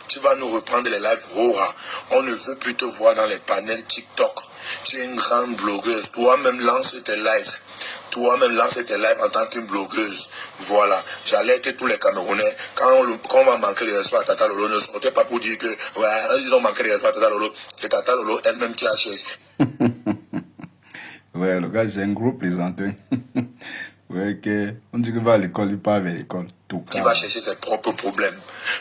Tu vas nous reprendre les lives Rora. On ne veut plus te voir dans les panels TikTok. Tu es une grande blogueuse. Toi-même lance tes lives. Toi-même lance tes lives en tant qu'une blogueuse. Voilà. J'alerte tous les Camerounais. Quand on va manquer de respect à Tata Lolo, ne sortez pas pour dire que ouais, ils ont manqué de respect à Tata Lolo. C'est Tata Lolo elle-même qui a cherché. Ouais, le gars, c'est un gros plaisantin. Ouais, on dit qu'il va à l'école, il part avec l'école. Qui va chercher ses propres problèmes.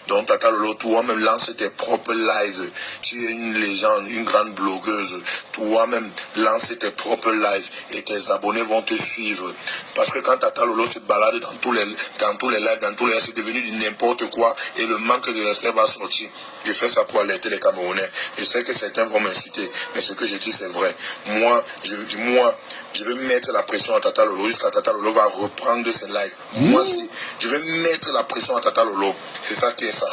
Donc Tata Lolo, toi-même lance tes propres lives. Tu es une légende, une grande blogueuse. Toi-même lance tes propres lives et tes abonnés vont te suivre. Parce que quand Tata Lolo se balade dans tous les lives, c'est devenu du n'importe quoi et le manque de respect va sortir. Je fais ça pour alerter les Camerounais. Je sais que certains vont m'insulter, mais ce que je dis c'est vrai. Moi, je vais mettre la pression à Tata Lolo jusqu'à Tata Lolo va reprendre ses lives. Moi, si je vais mettre la pression à Tata Lolo, c'est ça qui est ça.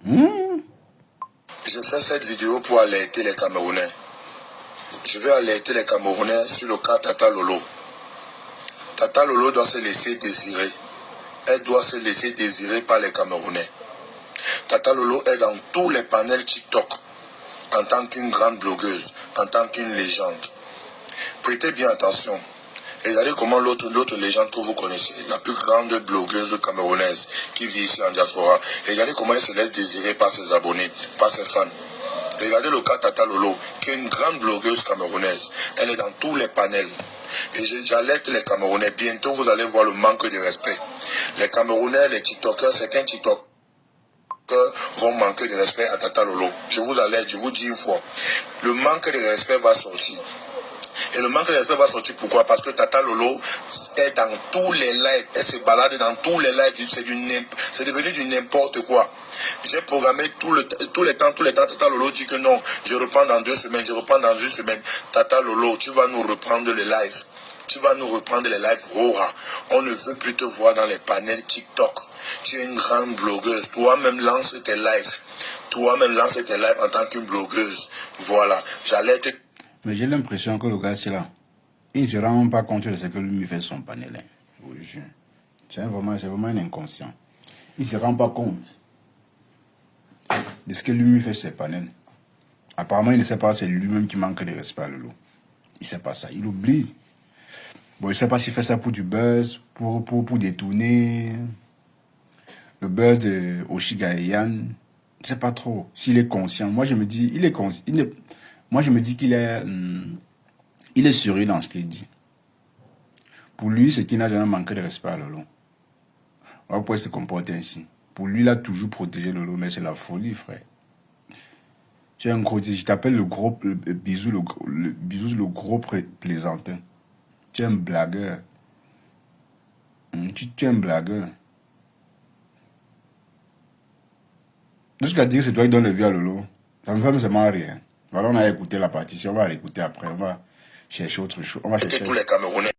Je fais cette vidéo pour alerter les Camerounais. Je vais alerter les Camerounais sur le cas Tata Lolo. Tata Lolo doit se laisser désirer. Elle doit se laisser désirer par les Camerounais. Tata Lolo est dans tous les panels TikTok en tant qu'une grande blogueuse, en tant qu'une légende. Prêtez bien attention. Regardez comment l'autre légende que vous connaissez, la plus grande blogueuse camerounaise qui vit ici en diaspora, regardez comment elle se laisse désirer par ses abonnés, par ses fans. Regardez le cas Tata Lolo, qui est une grande blogueuse camerounaise. Elle est dans tous les panels. Et j'alerte les Camerounais, bientôt vous allez voir le manque de respect. Les Camerounais, les TikTokers, certains TikTokers vont manquer de respect à Tata Lolo. Je vous alerte, je vous dis une fois, le manque de respect va sortir. Et le manque de respect va sortir pourquoi? Parce que Tata Lolo est dans tous les lives, elle se balade dans tous les lives, c'est devenu du n'importe quoi. J'ai programmé tous les temps, Tata Lolo dit que non, je reprends dans 2 semaines, je reprends dans 1 semaine. Tata Lolo, tu vas nous reprendre les lives. Tu vas nous reprendre les lives Rora. On ne veut plus te voir dans les panels TikTok. Tu es une grande blogueuse. Toi-même lance tes lives. Toi-même lance tes lives en tant qu'une blogueuse. Voilà. J'alerte. Mais j'ai l'impression que le gars, c'est là. Il ne se rend même pas compte de ce que lui fait son panel. Je vous jure. C'est vraiment un inconscient. Il ne se rend pas compte de ce que lui fait ses panels. Apparemment, il ne sait pas, c'est lui-même qui manque de respect à Lolo. Il ne sait pas ça. Il oublie. Bon, il ne sait pas s'il fait ça pour du buzz, pour détourner le buzz de Oshiga et Yann. Je ne sais pas trop s'il est conscient. Moi, je me dis, il est conscient. Moi, je me dis qu'il est, il est sérieux dans ce qu'il dit. Pour lui, c'est qu'il n'a jamais manqué de respect à Lolo. On pourrait se comporter ainsi. Pour lui, il a toujours protégé Lolo, mais c'est la folie, frère. Tu es un gros, je t'appelle le gros bisou, le gros plaisantin. Tu es un blagueur. Tu es un blagueur. Jusqu'à dire que c'est toi qui donnes le vie à Lolo, ça me fait seulement rien. Voilà, on a écouté la partition, on va l'écouter après, on va chercher autre chose. On va chercher tous les Camerounais.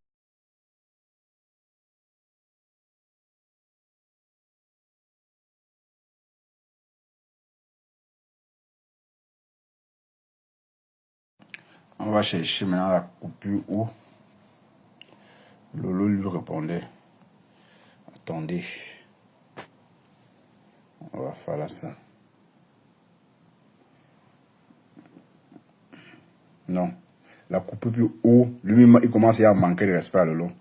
On va chercher maintenant la coupure où Lolo lui répondait. Attendez. On va faire là ça. Non. La coupure plus haut, lui-même, il commence à manquer de respect à Lolo.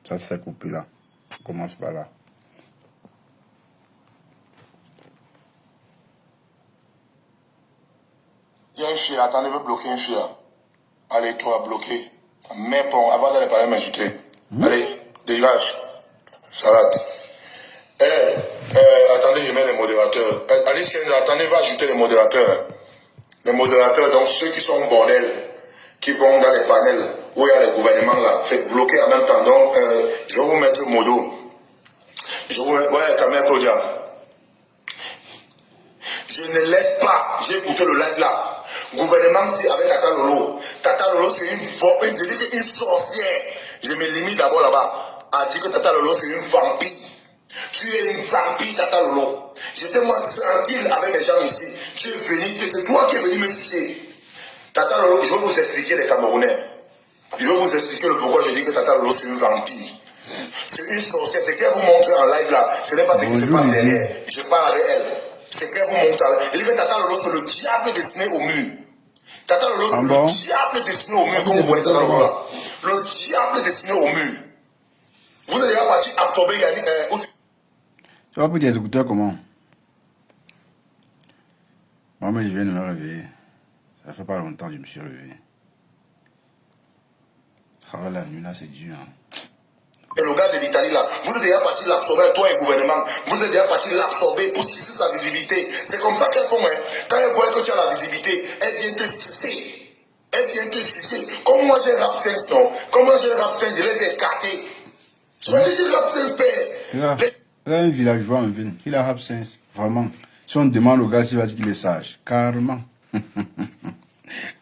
Ça, c'est cette coupure-là. On commence par là. Il y a une fille là, attendez, veut bloquer une fille là. Allez, toi, bloquer. Mais bon, avant d'aller parler m'insulter. Allez, dégage. Salade. Attendez, je mets les modérateurs. Alice Kenza, attendez, va ajouter les modérateurs. Les modérateurs, donc ceux qui sont au bordel, qui vont dans les panels où il y a les gouvernements là, fait bloquer en même temps. Donc, je vais vous mettre modo. Je vous mets, ouais, ta mère Claudia. Je ne laisse pas, j'ai écouté le live là. Gouvernement, c'est avec Tata Lolo. Tata Lolo, c'est une sorcière. Je me limite d'abord là-bas à dire que Tata Lolo, c'est une vampire. Tu es une vampire, Tata Lolo. J'étais moi tranquille avec mes gens ici. Tu es venu, c'est toi qui es venu me sucer. Tata Lolo, je vais vous expliquer les Camerounais. Je vais vous expliquer le pourquoi je dis que Tata Lolo, c'est une vampire. C'est une sorcière. Ce qu'elle vous montre en live là, ce n'est pas ce qui se passe derrière. Je parle avec elle. C'est clair, vous montez. Il dit que Tata Lolo, c'est le diable dessiné au mur. Tata Lolo, c'est le diable dessiné au mur, comme vous voyez Tata Lolo là. Le diable dessiné au mur. Vous êtes déjà parti absorber Yannick. Tu vas pour tes écouteurs comment? Moi, mais je viens de me réveiller. Ça fait pas longtemps que je me suis réveillé. Travailler la nuit là, c'est dur. Hein. Et le gars de l'Italie là, vous êtes déjà parti l'absorber, toi et le gouvernement, vous êtes déjà parti l'absorber pour sucer sa visibilité. C'est comme ça qu'elles font, hein. Quand elles voient que tu as la visibilité, elles viennent te sucer. Elles viennent te sucer. Comme moi j'ai le rap sense, non? Comme moi j'ai le rap sense, je les ai écartés. Je me dis rap sense, père. Il a un villageois en ville, il a rap sense, vraiment. Si on demande au gars s'il va dire qu'il est sage, carrément.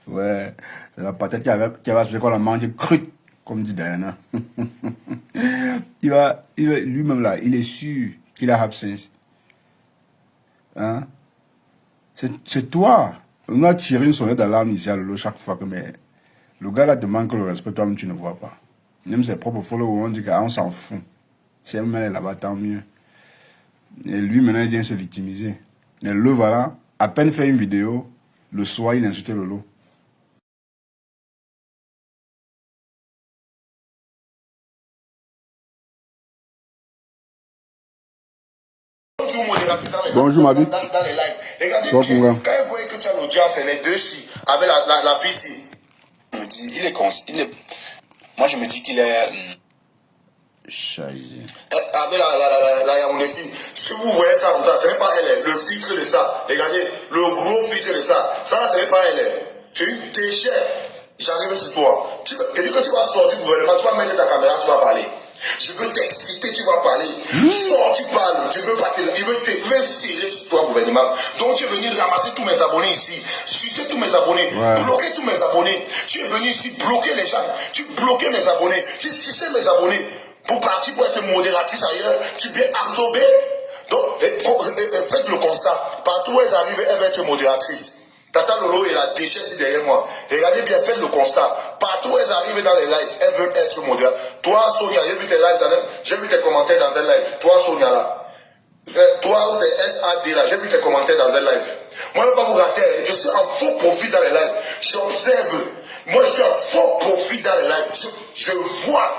Ouais, c'est la patate qui avait acheté qu'on la mange crue, comme dit Diana. Lui-même là, il est sûr qu'il a absence. Hein? C'est toi. On a tiré une sonnette d'alarme ici à Lolo chaque fois que le gars là te manque le respect, toi-même tu ne vois pas. Même ses propres followers, on dit qu'on s'en fout. Si elle est là-bas, tant mieux. Et lui, maintenant, il vient se victimiser. Mais le voilà, à peine fait une vidéo, le soir, il insultait Lolo. Bonjour ma vie. Dans les lives. Regardez Sois bien, content. quand vous voyez que tu as l'audience, les deux ci, avec la fille ci. Je me dis, moi je me dis qu'il est... Chaise. Avec la Yaoundé ci. Si vous voyez ça comme ça, ce n'est pas elle. Le filtre de ça. Regardez, le gros filtre de ça. Ça là, ce n'est pas elle. C'est une déchet. J'arrive sur toi. Tu dis que tu vas sortir du gouvernement, tu vas mettre ta caméra, tu vas parler. Je veux t'exciter, tu vas parler. Sors, tu parles. Je veux pas il veut serrer sur toi, gouvernement. Donc tu es venu ramasser tous mes abonnés ici. Sucer tous mes abonnés. Ouais. Bloquer tous mes abonnés. Tu es venu ici bloquer les gens. Tu bloquais mes abonnés. Tu suçais mes abonnés. Pour partir pour être modératrice ailleurs, tu viens absorber. Donc, faites le constat. Partout où elle arrive, elle va être modératrice. Tata Lolo et la déchet ici derrière moi. Regardez bien, faites le constat. Partout où elles arrivent dans les lives, elles veulent être modérées. Toi, Sonia, j'ai vu tes lives, j'ai vu tes commentaires dans un live. Toi, Sonia, là. Toi, c'est SAD, là. J'ai vu tes commentaires dans un live. Moi, je ne vais pas vous rater. Je suis en faux profit dans les lives. J'observe. Moi, je suis en faux profit dans les lives. Je vois.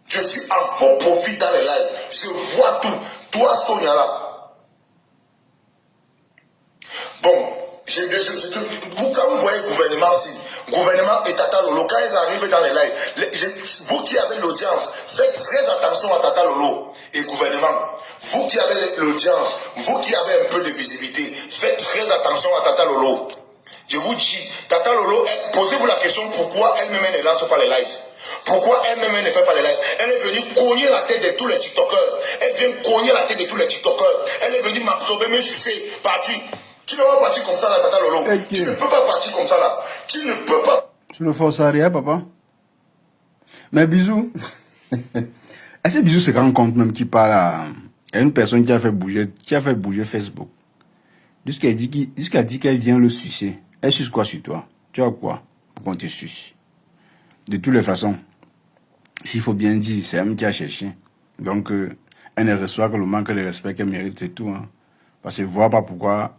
Je suis en faux profit dans les lives. Je vois tout. Toi, Sonia, là. Bon. Quand vous voyez le gouvernement, gouvernement et Tata Lolo, quand ils arrivent dans les lives, vous qui avez l'audience, faites très attention à Tata Lolo et gouvernement. Vous qui avez l'audience, vous qui avez un peu de visibilité, faites très attention à Tata Lolo. Je vous dis, Tata Lolo, posez-vous la question pourquoi elle-même ne lance pas les lives. Pourquoi elle-même ne fait pas les lives? Elle est venue cogner la tête de tous les TikTokers. Elle vient cogner la tête de tous les TikTokers. Elle est venue m'absorber, me sucer, partir. Tu ne peux pas partir comme ça là, Tata Lolo. Okay. Tu ne peux pas partir comme ça là. Tu ne peux pas. Tu ne forces à rien, papa. Mais bisous. Est-ce que bisous se rend compte même qu'il parle à une personne qui a fait bouger Facebook? Jusqu'à dit qu'elle vient le sucer. Elle suce quoi sur toi? Tu as quoi pour qu'on te suce? De toutes les façons, s'il faut bien dire, c'est elle qui a cherché. Donc, elle ne reçoit que le manque de respect qu'elle mérite, c'est tout. Hein. Parce que je ne vois pas pourquoi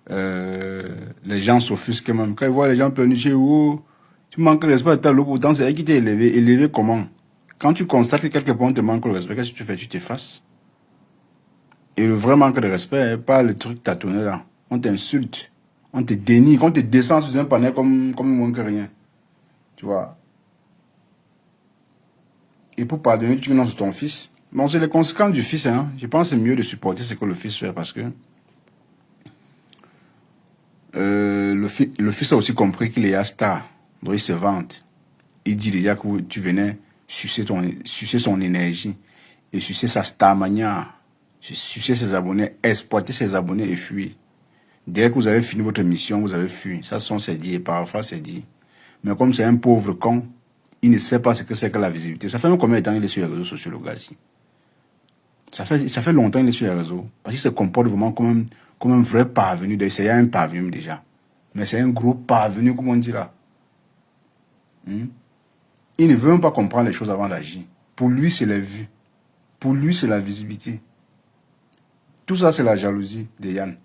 les gens s'offusquent même. Quand ils voient les gens pleurnicher, oh, tu manques de respect à ta loupe, pourtant c'est elle qui t'a élevé. Élevé comment? Quand tu constates que quelque part on te manque le respect, qu'est-ce que tu fais? Tu t'effaces. Et le vrai manque de respect, pas le truc tâtonné là. On t'insulte, on te dénigre, on te descend sur un panel comme moins que rien. Tu vois? Et pour pardonner, tu lances ton fils. Bon, c'est les conséquences du fils. Hein. Je pense que c'est mieux de supporter ce que le fils fait parce que le fils a aussi compris qu'il est à star. Donc il se vante. Il dit déjà que tu venais sucer son énergie et sucer sa star mania, sucer ses abonnés, exploiter ses abonnés et fuir. Dès que vous avez fini votre mission, vous avez fui. Ça c'est dit et parfois c'est dit. Mais comme c'est un pauvre con, il ne sait pas ce que c'est que la visibilité. Ça fait même combien de temps il est sur les réseaux sociaux, le gars ici? Ça fait longtemps qu'il est sur les réseaux. Parce qu'il se comporte vraiment comme un vrai parvenu. C'est un parvenu déjà. Mais c'est un gros parvenu, comme on dit là. Il ne veut même pas comprendre les choses avant d'agir. Pour lui, c'est les vues. Pour lui, c'est la visibilité. Tout ça, c'est la jalousie de Yann.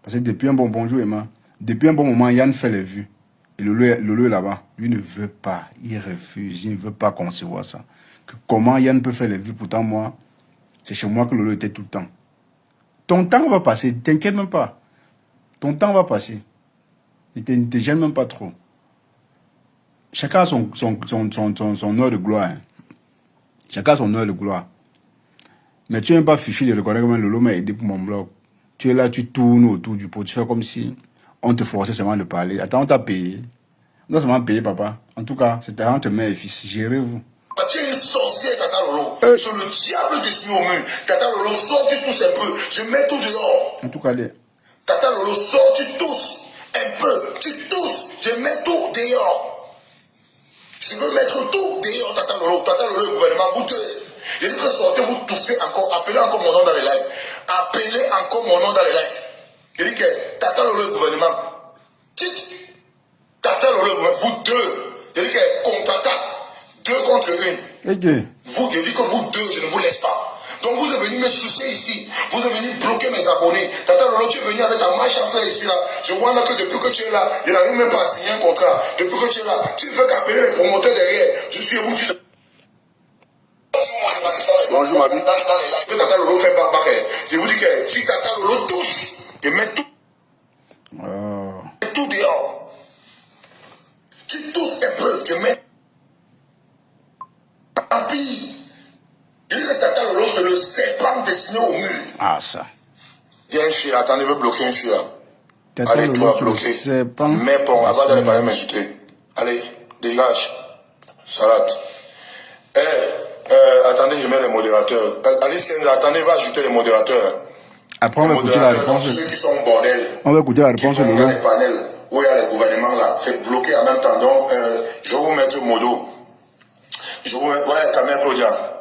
Parce que depuis un bon bonjour, Emma, depuis un bon moment, Yann fait les vues. Et Lolo est là-bas. Lui ne veut pas. Il refuse. Il ne veut pas concevoir ça. Comment Yann peut faire les vues? Pourtant, moi, c'est chez moi que Lolo était tout le temps. Ton temps va passer. T'inquiète même pas. Ton temps va passer. Ne te gêne même pas trop. Chacun a son heure de gloire. Hein. Chacun a son heure de gloire. Mais tu n'es pas fichu de reconnaître que Lolo m'a aidé pour mon blog. Tu es là, tu tournes autour du pot. Tu fais comme si on te forçait seulement de parler. Attends, on t'a payé. On doit seulement payer, papa. En tout cas, c'est entre mère et fils. Gérez-vous. Tu es une sorcière, Tata Lolo. C'est le diable dessiné au mur. Tata Lolo, sors, tu tousses un peu. Je mets tout dehors. En tout cas, Tata Lolo, sors, tu tousses un peu. Tu tousses. Je mets tout dehors. Je veux mettre tout dehors, Tata Lolo. Tata Lolo, le gouvernement, vous deux. Je dis que sortez, vous toussez encore. Appelez encore mon nom dans les lives. Appelez encore mon nom dans les lives. Je dis que Tata Lolo, le gouvernement. Quitte. Tata Lolo, vous deux. Je dis que contre-attaque. 2 contre 1. Okay. Vous, je dis que vous deux, je ne vous laisse pas. Donc vous êtes venu me sucer ici. Vous êtes venu bloquer mes abonnés. Tata Lolo, tu es venu avec ta malchance ici là. Je vois là que depuis que tu es là, je n'arrive même pas à signer un contrat. Depuis que tu es là, tu ne fais qu'appeler les promoteurs derrière. Je suis vous, tu sais. Bonjour ma vie. Tata Lolo fait barbac. Je vous dis que si Tata Lolo tous, je mets tout. Tout dehors. Tu tousses un peu, je mets. Tant pis. Je dis que Tata Lolo, c'est le serpent dessiné au mur. Ah, ça. Il y a une fille là, attendez, veut bloquer une fille là. Tata Allez, Lolo, toi, bloquer. Serpent. Mais bon, avant d'aller parler m'insulter. Allez, dégage. Salade. Attendez, je mets les modérateurs. Alice Kenza, attendez, va ajouter les modérateurs. Après, on va écouter la réponse. Ceux qui sont au bordel. On va écouter la réponse de Lolo. Lolo. Les panels où il y a les gouvernements là, c'est bloqué en même temps. Donc, je vais vous mettre modo. Je vous mets, ouais, Kamel Claudia.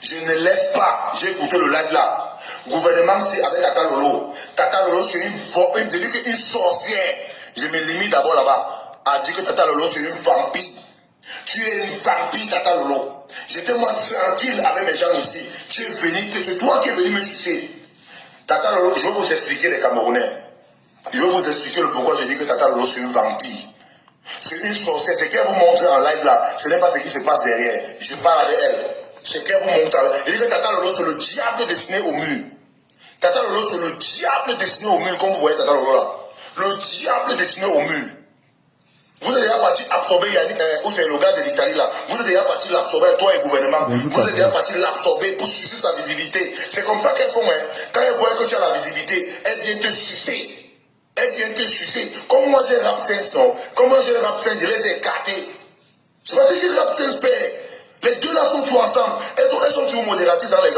Je ne laisse pas, j'ai écouté le live là. Gouvernement, c'est avec Tata Lolo. Tata Lolo, c'est une sorcière. Je me limite d'abord là-bas à dire que Tata Lolo, c'est une vampire. Tu es une vampire, Tata Lolo. J'étais moi tranquille avec mes gens ici. Tu es venu, c'est toi qui es venu me sucer. Tata Lolo, je vais vous expliquer les Camerounais. Je vais vous expliquer le pourquoi je dis que Tata Lolo, c'est une vampire. C'est une sorcière. Ce qu'elle vous montre en live là, ce n'est pas ce qui se passe derrière. Je parle avec elle. Ce qu'elle vous montre. Je dis que Tata Lolo, c'est le diable dessiné au mur. Tata Lolo, c'est le diable dessiné au mur, comme vous voyez Tata Lolo là. Le diable dessiné au mur. Vous êtes déjà parti absorber Yannick, où c'est le gars de l'Italie là. Vous êtes déjà parti l'absorber, toi et le gouvernement. Vous êtes déjà parti l'absorber pour sucer sa visibilité. C'est comme ça qu'elles font, hein. Quand elles voient que tu as la visibilité, elles viennent te sucer. Elles viennent te sucer. Comme moi j'ai rap sense, non. Comme moi j'ai le rap sense, je les ai écartés. Je sais pas si j'ai rap sense, père. Les deux là sont tous ensemble. Elles sont toujours modératrices dans les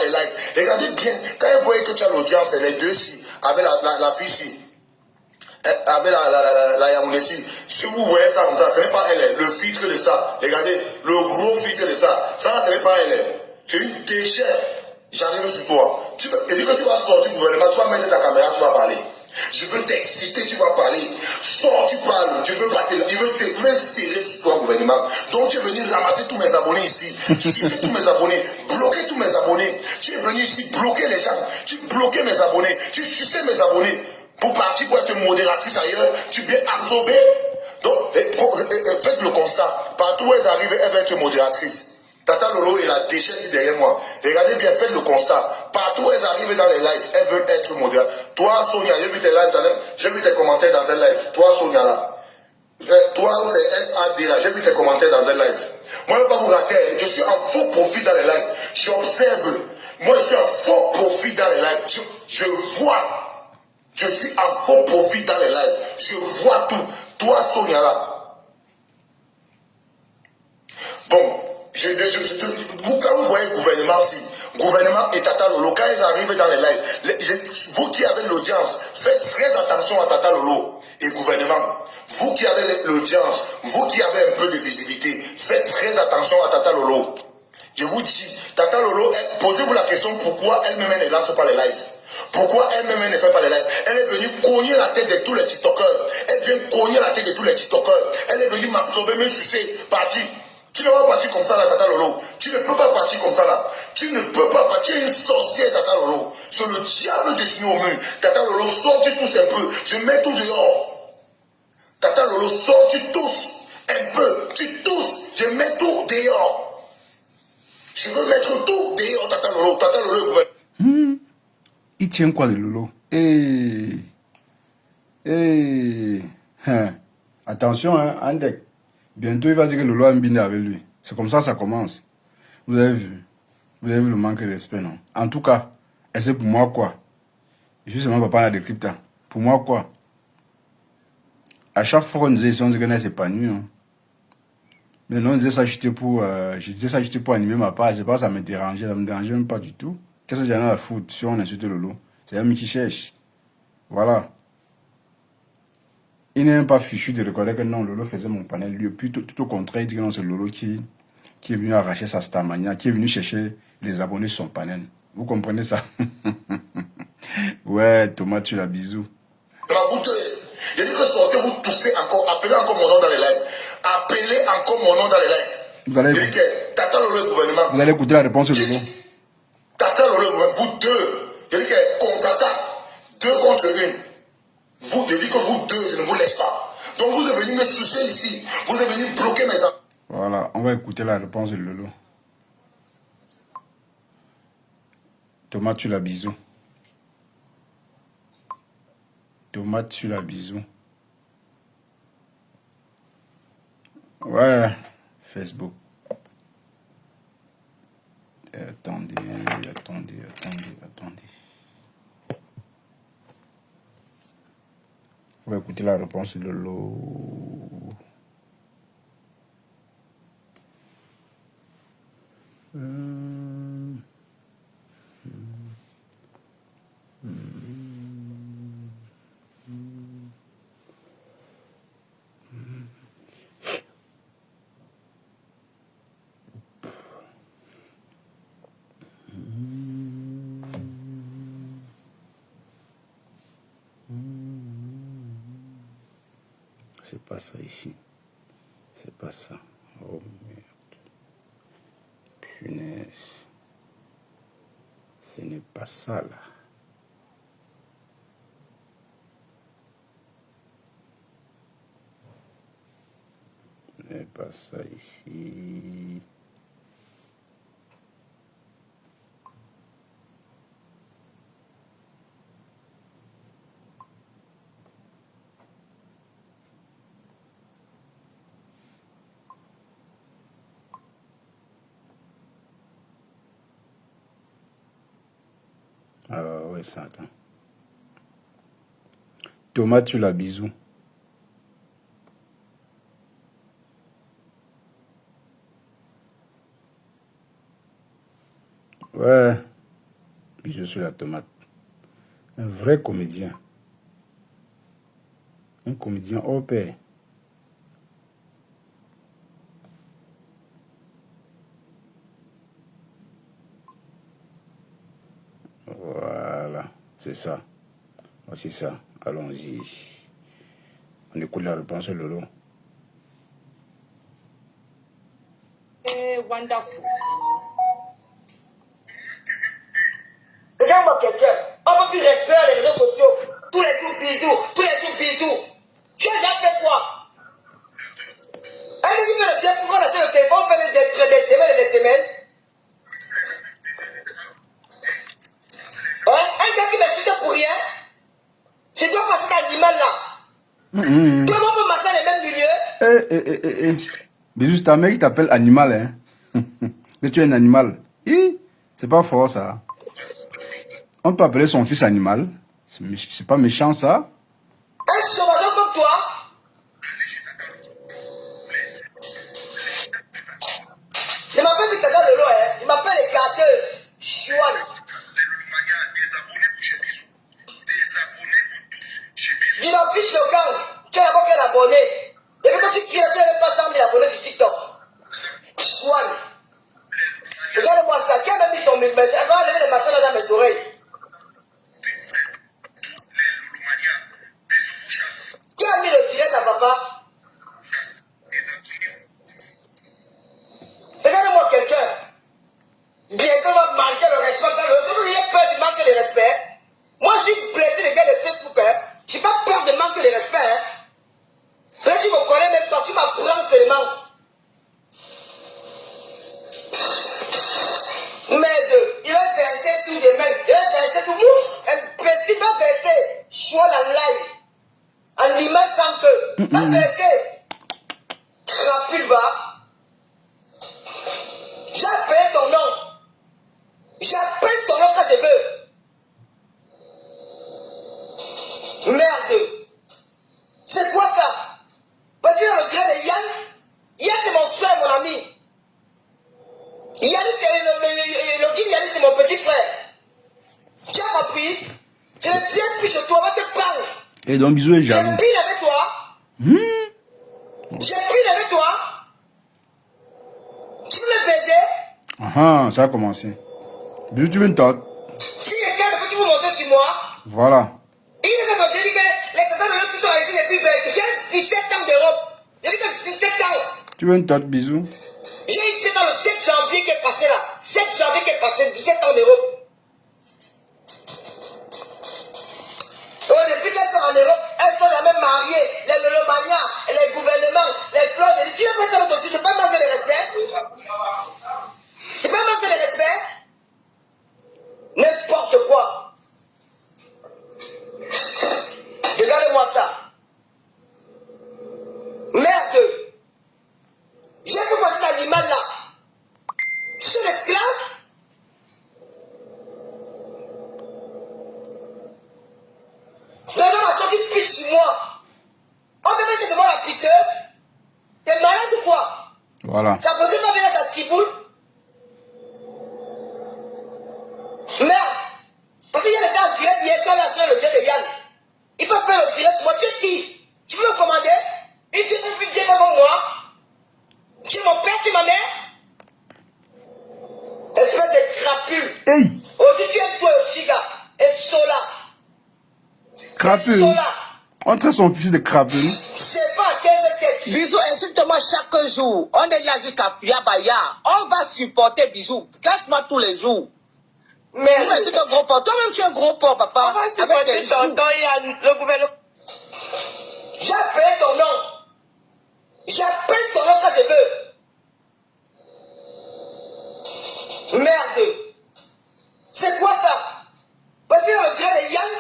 lives. Regardez bien, quand elles voient que tu as l'audience, les deux ci, avec la fille ci, avec la Yamounesi, si vous voyez ça comme ça, ce n'est pas elle, le filtre de ça. Regardez, le gros filtre de ça. Ça là, ce n'est pas elle. C'est une déchet. J'arrive sur toi. Et dès que tu vas sortir du gouvernement, tu vas mettre ta caméra, tu vas parler. Je veux t'exciter, tu vas parler. Sors, tu parles. Je veux pas te serrer sur toi, gouvernement. Donc tu es venu ramasser tous mes abonnés ici. Sucer tous mes abonnés. Bloquer tous mes abonnés. Tu es venu ici bloquer les gens. Tu bloquais mes abonnés. Tu suçais mes abonnés. Pour partir pour être modératrice ailleurs, tu viens absorber. Donc, faites le constat. Partout où elles arrivent, elles vont être modératrices. Tata Lolo et la déchet ici derrière moi. Regardez bien, faites le constat. Partout où elles arrivent dans les lives, elles veulent être modératrices. Toi, Sonia, j'ai vu tes lives, j'ai vu tes commentaires dans un live. Toi, Sonia, là. Toi, c'est SAD, là. J'ai vu tes commentaires dans un live. Moi, je ne vais pas vous rater. Je suis en faux profit dans les lives. J'observe. Moi, je suis en faux profit dans les lives. Je vois. Je suis en faux profit dans les lives. Je vois tout. Toi, Sonia, là. Bon, quand vous voyez le gouvernement, gouvernement et Tata Lolo, quand ils arrivent dans les lives, vous qui avez l'audience, faites très attention à Tata Lolo et gouvernement. Vous qui avez l'audience, vous qui avez un peu de visibilité, faites très attention à Tata Lolo. Je vous dis, Tata Lolo, posez-vous la question pourquoi elle-même ne lance pas les lives. Pourquoi elle-même ne fait pas les lives? Elle est venue cogner la tête de tous les TikTokers. Elle vient cogner la tête de tous les TikTokers. Elle est venue m'absorber, me sucer, parti. Tu ne vas pas partir comme ça là, Tata Lolo. Tu ne peux pas partir comme ça là. Tu ne peux pas partir. Tu es une sorcière, Tata Lolo. C'est le diable dessiné au mur. Tata Lolo, sors, tu tousses un peu. Je mets tout dehors. Tata Lolo, sors, tu tousses un peu. Tu tousses. Je mets tout dehors. Je veux mettre tout dehors, Tata Lolo. Tata Lolo, Il tient quoi de Lolo? Hein. Attention, hein, Andek. Bientôt, il va dire que Lolo a un biné avec lui. C'est comme ça commence. Vous avez vu? Vous avez vu le manque de respect, non? En tout cas, et c'est pour moi quoi? Je suis seulement papa de crypta. Pour moi quoi? À chaque fois qu'on disait ici, on disait qu'on s'épanouit. Hein. Mais non, on disait ça, je disais ça, j'étais pour animer ma part. C'est pas ça me dérangeait, ça me dérangeait même pas du tout. Qu'est-ce que j'en ai à foutre si on insulte Lolo? C'est un qui cherche. Voilà. Il n'est même pas fichu de reconnaître que non, Lolo faisait mon panel. Lui, tout au contraire, il dit que non, c'est Lolo qui est venu arracher sa Starmania, qui est venu chercher les abonnés sur son panel. Vous comprenez ça? Ouais, Thomas, tu l'as bisou. J'ai dit que sortez, vous toussez encore, appelez encore mon nom dans les lives. Appelez encore mon nom dans les lives. Vous allez, j'ai dit que Tata Lolo, le gouvernement. Vous allez écouter la réponse de Lolo. Tata Lolo, vous deux. J'ai dit que contre deux contre une. J'ai dit que vous deux, je ne vous laisse pas. Donc vous êtes venu me sucer ici. Vous êtes venu bloquer mes enfants. Voilà, on va écouter la réponse de Lolo. Thomas, tu l'as bisou. Thomas, tu l'as bisou. Ouais, Facebook. Attendez. On va écouter la réponse de Lolo. C'est pas ça ici. C'est pas ça. Oh merde. Punaise. Ce n'est pas ça là. Ce n'est pas ça ici. Ah ouais, ça attend. Thomas, tu l'as bisou. Ouais. Bisous sur la tomate. Un vrai comédien. Un comédien au pair. Voilà. C'est ça. Voici ça. Allons-y. On écoute la réponse de Lolo. Wonderful. Regarde-moi quelqu'un. Un peu plus respect à les réseaux sociaux. Tous les jours bisous. Tous les jours bisous. Tu as déjà fait quoi? Un qui me le dire pourquoi on a sur le téléphone fait des semaines et des semaines. Hein? Un gars qui m'insulte pour rien. Je dois passer cet animal là. Tout le monde peut marcher dans les mêmes milieux. Bisous, c'est ta mère qui t'appelle animal, hein. Que tu es un animal. C'est pas fort, ça. On peut appeler son fils animal. C'est pas méchant, ça. Un sauvage comme toi. Je m'appelle Victor Lolo, hein. Je m'appelle les gâteuses. Chouane. Je m'en fiche le camp. Tu as d'abord quel abonné. Et puis quand tu cries, tu n'as même pas 100 000 abonnés sur TikTok. Chouane. Regarde-moi ça. Qui a même mis son mille? Elle va enlever les machins là dans mes oreilles. Qui a mis le direct à papa? soit la live, en image sans que, quand Crapule va, j'appelle ton nom. J'appelle ton nom quand je veux. Merde. C'est quoi ça? Parce que dans le gré de Yann, Yann c'est mon frère, mon ami. Yann c'est mon petit frère. Tu as compris? Je ne tiens plus chez toi, va te parler. Et donc Bisou est jaloux. J'ai pile avec toi. J'ai pile avec toi. Tu veux me baiser? Ah, ça a commencé. Bisou, tu veux une tarte? Si quelqu'un faut que tu veux monter sur moi. Voilà. Il est dit que les Tata qui sont ici depuis 20. J'ai 17 ans d'Europe. J'ai dit que 17 ans. Tu veux une tarte, Bisou? J'ai eu 17 ans le 7 janvier qui est passé là. 7 janvier qui est passé, 17 ans d'Europe. Oh, depuis qu'elles sont en Europe, elles sont jamais mariées. Les Lolomania, les gouvernements, les fleurs. Tu n'as pas ça dans ton sujet, c'est pas manquer de respect. C'est pas manquer de respect. N'importe quoi. Regardez-moi ça. Merde. J'ai fait passer l'animal là. Je suis l'esclave. Dans la façon qui pisse sur moi. On te dit que c'est moi la pisseuse. T'es malade ou quoi? Voilà. Ça faisait pas venir ta ciboule. Merde. Parce qu'il y a des gars en direct hier, ils sont là à faire le direct de Yann. Ils peuvent faire le direct sur moi. Tu es qui? Tu peux me commander? Et tu peux plus dire ça comme moi? Tu es mon père, tu es ma mère? Espèce de crapule. Hey! Aujourd'hui, tu aimes toi aussi, gars. Et Sola. Crapule. Sola. On traite son fils de crapule. C'est pas 15 têtes. Bisous, insulte-moi chaque jour. On est là jusqu'à Yabaya. On va supporter Bisous. Casse-moi tous les jours. Mais Tu es un gros porc. Toi-même, tu es un gros porc, papa. on va Avec supporter tes joues. tonton Yann, le gouvernement. J'appelle ton nom. J'appelle ton nom quand je veux. Merde. C'est quoi ça? Parce que dans le direct de Yann,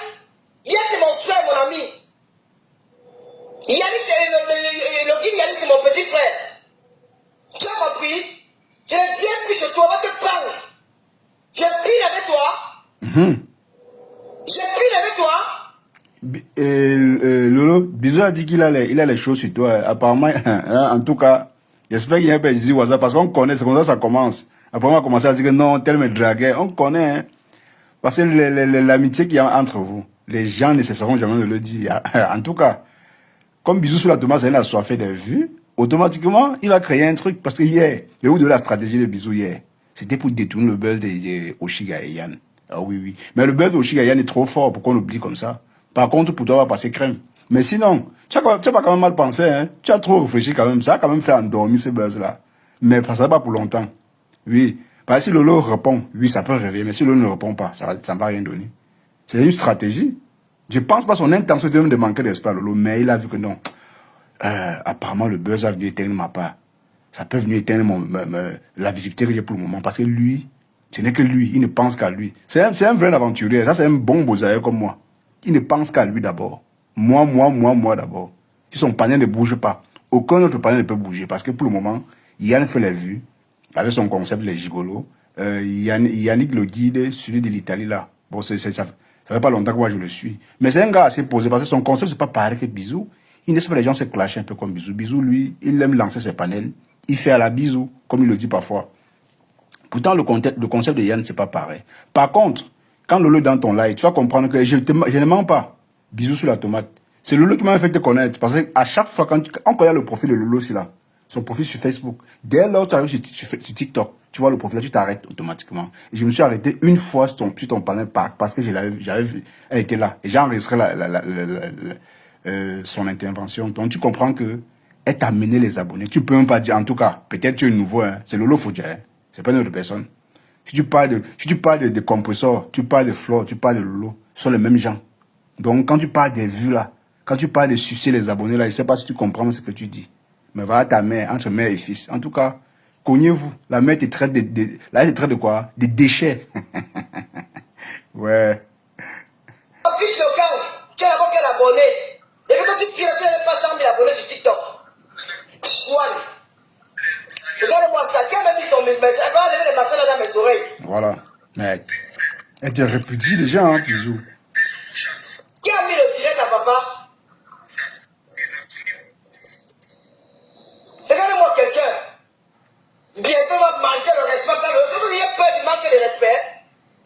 Yann c'est mon frère, mon ami. Yann c'est mon petit frère. Tu as compris? Je ne tiens plus chez toi, va te parler. Je pile avec toi. Je pile avec toi. Lolo, Bisou a dit qu'il a les choses sur toi. Apparemment, en tout cas, j'espère qu'il n'y a pas de WhatsApp parce qu'on connaît, c'est comme ça que ça commence. Après, on a commencé à dire que non, tel me draguait. On connaît, hein. Parce que l'amitié qu'il y a entre vous, les gens ne cesseront jamais de le dire. En tout cas, comme Bisou sur la tomate, ça a soifé des vues, automatiquement, il va créer un truc. Parce que hier, le bout de la stratégie de Bisou hier, c'était pour détourner le buzz de Oshiga et Yann. Ah oui, oui. Mais le buzz d'Oshiga et Yann est trop fort pour qu'on oublie comme ça. Par contre, pour toi, on va passer crème. Mais sinon, tu n'as pas quand même mal pensé, hein. Tu as trop réfléchi quand même. Ça a quand même fait endormir ce buzz-là. Mais ça va pas pour longtemps. Oui. Parce que si Lolo répond, oui, ça peut réveiller. Mais si Lolo ne répond pas, ça ne va rien donner. C'est une stratégie. Je pense pas son intention de me manquer d'espoir, Lolo. Mais il a vu que non. Apparemment, le buzz va venir éteindre ma part. Ça peut venir éteindre la visibilité que j'ai pour le moment. Parce que lui, ce n'est que lui. Il ne pense qu'à lui. C'est un vrai aventurier. Ça, c'est un bon bozaïeur comme moi. Il ne pense qu'à lui d'abord. Moi d'abord. Si son panier ne bouge pas, aucun autre panier ne peut bouger. Parce que pour le moment, Yann fait les vues, avec son concept, les gigolos. Yannick le guide, celui de l'Italie là. Bon, ça fait pas longtemps que moi je le suis. Mais c'est un gars assez posé, parce que son concept, c'est pas pareil que Bisou. Il ne sait pas les gens se clasher un peu comme Bisou. Bisou, lui, il aime lancer ses panels. Il fait à la Bisou, comme il le dit parfois. Pourtant, le concept de Yann, c'est pas pareil. Par contre, quand Lolo est dans ton live, tu vas comprendre que je ne mens pas. Bisous sur la tomate. C'est Lolo qui m'a fait te connaître. Parce qu'à chaque fois, quand on connaît le profil de Lolo, c'est là. Son profil sur Facebook. Dès lors que tu arrives sur TikTok, tu vois le profil là, tu t'arrêtes automatiquement. Et je me suis arrêté une fois sur ton panel parce que j'avais vu, elle était là. Et j'ai enregistré son intervention. Donc tu comprends que elle t'a amené les abonnés. Tu peux même pas dire, en tout cas, peut-être tu es nouveau, hein. C'est Lolo Fodja, hein. C'est pas une autre personne. Si tu parles de compresseur, tu parles de Flore, tu parles de Lolo, ce sont les mêmes gens. Donc, quand tu parles des vues là, quand tu parles de sucer les abonnés là, je ne sais pas si tu comprends ce que tu dis. Mais voilà ta mère, entre mère et fils. En tout cas, cognez-vous. La mère te traite de quoi? Des déchets. Ouais. Fils local, tu as d'abord quel abonné. Depuis que tu cries, tu n'as même pas 100 000 abonnés sur TikTok. Chouane. Regarde-moi ça. Qui a même mis son message? Elle va enlever les machins là dans mes oreilles. Voilà. Mais elle te répudie déjà, hein, bisous. Qui a mis le direct à papa? Regardez-moi quelqu'un. Bientôt va manquer le respect. Vous avez peur de manquer de respect?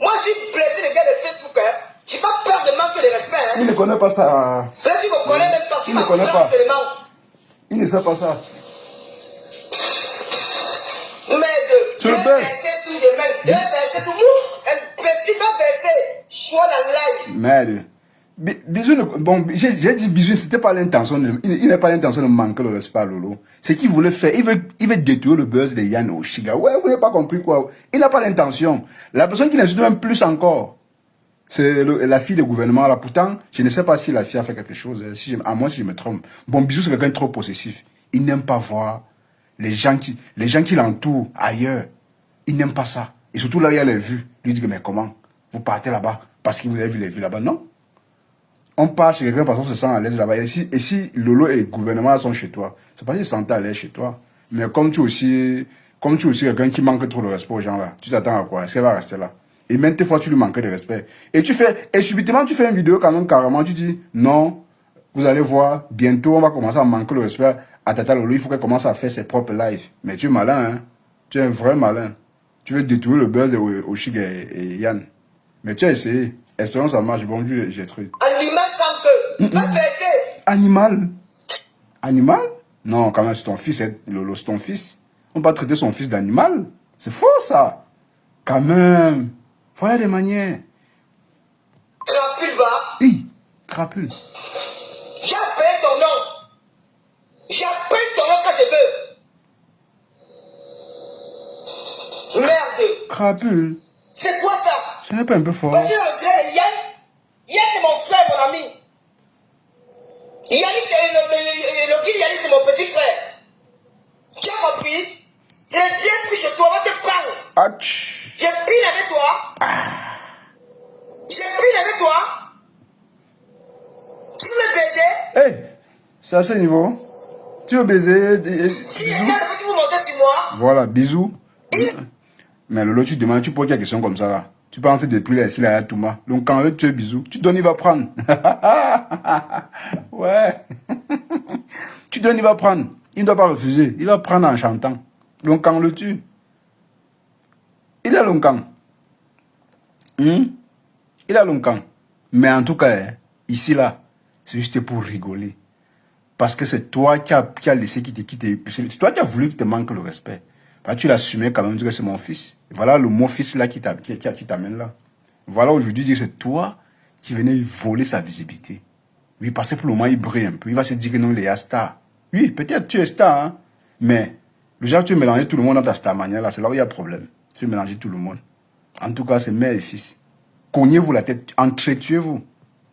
Moi, je suis blessé de gars de Facebook. Hein. J'ai pas peur de manquer de respect. Hein. Il ne connaît pas ça. Là, tu me connais même pas. Tu Il ne connaît m'apprends pas. seulement. Il ne sait pas ça. Merde. C'est le best. Tout de même. Il va verser tout mousse. Un petit va verser. Choix dans l'ail. Merde. Bisous, bon, j'ai dit bisous, c'était pas l'intention, il n'a pas l'intention de manquer le respect à Lolo. C'est qu'il voulait faire, il veut détruire le buzz de Yann Oshiga. Ouais, vous n'avez pas compris quoi. Il n'a pas l'intention. La personne qui l'insulte même plus encore, c'est la fille du gouvernement là. Pourtant, je ne sais pas si la fille a fait quelque chose, à moins si je me trompe. Bon, bisous, c'est quelqu'un de trop possessif. Il n'aime pas voir les gens qui l'entourent ailleurs. Il n'aime pas ça. Et surtout là, il y a les vues. Lui dit, mais comment? Vous partez là-bas parce que vous avez vu les vues là-bas? Non. On part chez quelqu'un parce qu'on se sent à l'aise là-bas. Et si Lolo et le gouvernement sont chez toi, c'est parce qu'ils se sentent à l'aise chez toi. Mais comme tu es aussi quelqu'un qui manque trop de respect aux gens là, tu t'attends à quoi? Est-ce qu'elle va rester là? Et même des fois, tu lui manques de respect. Et subitement, tu fais une vidéo quand même carrément, tu dis, non, vous allez voir, bientôt, on va commencer à manquer le respect à Tata Lolo. Il faut qu'elle commence à faire ses propres lives. Mais tu es malin, hein? Tu es un vrai malin. Tu veux détruire le buzz de Oshiga et Yann. Mais tu as essayé. Espérons que ça marche. Bon, j'ai trouvé. Animal sans queue. Pas verser. Animal? Animal? Non, quand même, c'est ton fils, Lolo, c'est ton fils. On va traiter son fils d'animal. C'est faux, ça. Quand même. Voilà des manières. Crapule va. Hi, crapule. J'appelle ton nom. J'appelle ton nom quand je veux. Merde. Crapule. C'est quoi ça? Ce n'est pas un peu fort. Parce que dans le direct de Yann, Yann c'est mon frère, mon ami. Yannis, le guide Yannis c'est mon petit frère. Tu as compris? Je ne tiens plus chez toi, on te parle. Ach. J'ai pile avec toi. J'ai pile avec toi. Tu veux me baiser? Hey, c'est à ce niveau. Tu veux baiser? Si Bisous. regarde, faut que vous montez sur moi. Voilà, bisous. Mais Lolo, tu demandes, tu poses des questions comme ça là. Tu penses depuis là, qu'il a Touma. Donc quand tu es bisous, tu donnes, il va prendre. Ouais. Tu donnes, il va prendre. Il ne doit pas refuser. Il va prendre en chantant. Donc quand le tue. Il a longtemps. Il a longtemps. Mais en tout cas, hein, ici là, c'est juste pour rigoler. Parce que c'est toi qui as laissé qu'il te quitte. C'est toi qui as voulu qu'il te manque le respect. Bah, tu l'assumais quand même, tu dis que c'est mon fils. Et voilà le mot fils là qui t'amène là. Voilà aujourd'hui, c'est toi qui venais voler sa visibilité. Oui, parce que pour le moment, il brille un peu. Il va se dire que non, il est star. Oui, peut-être tu es star, hein. Mais le genre, tu mélanges tout le monde dans ta star manière là, c'est là où il y a problème. Tu mélanges tout le monde. En tout cas, c'est mère et fils. Cognez-vous la tête, entretuez-vous.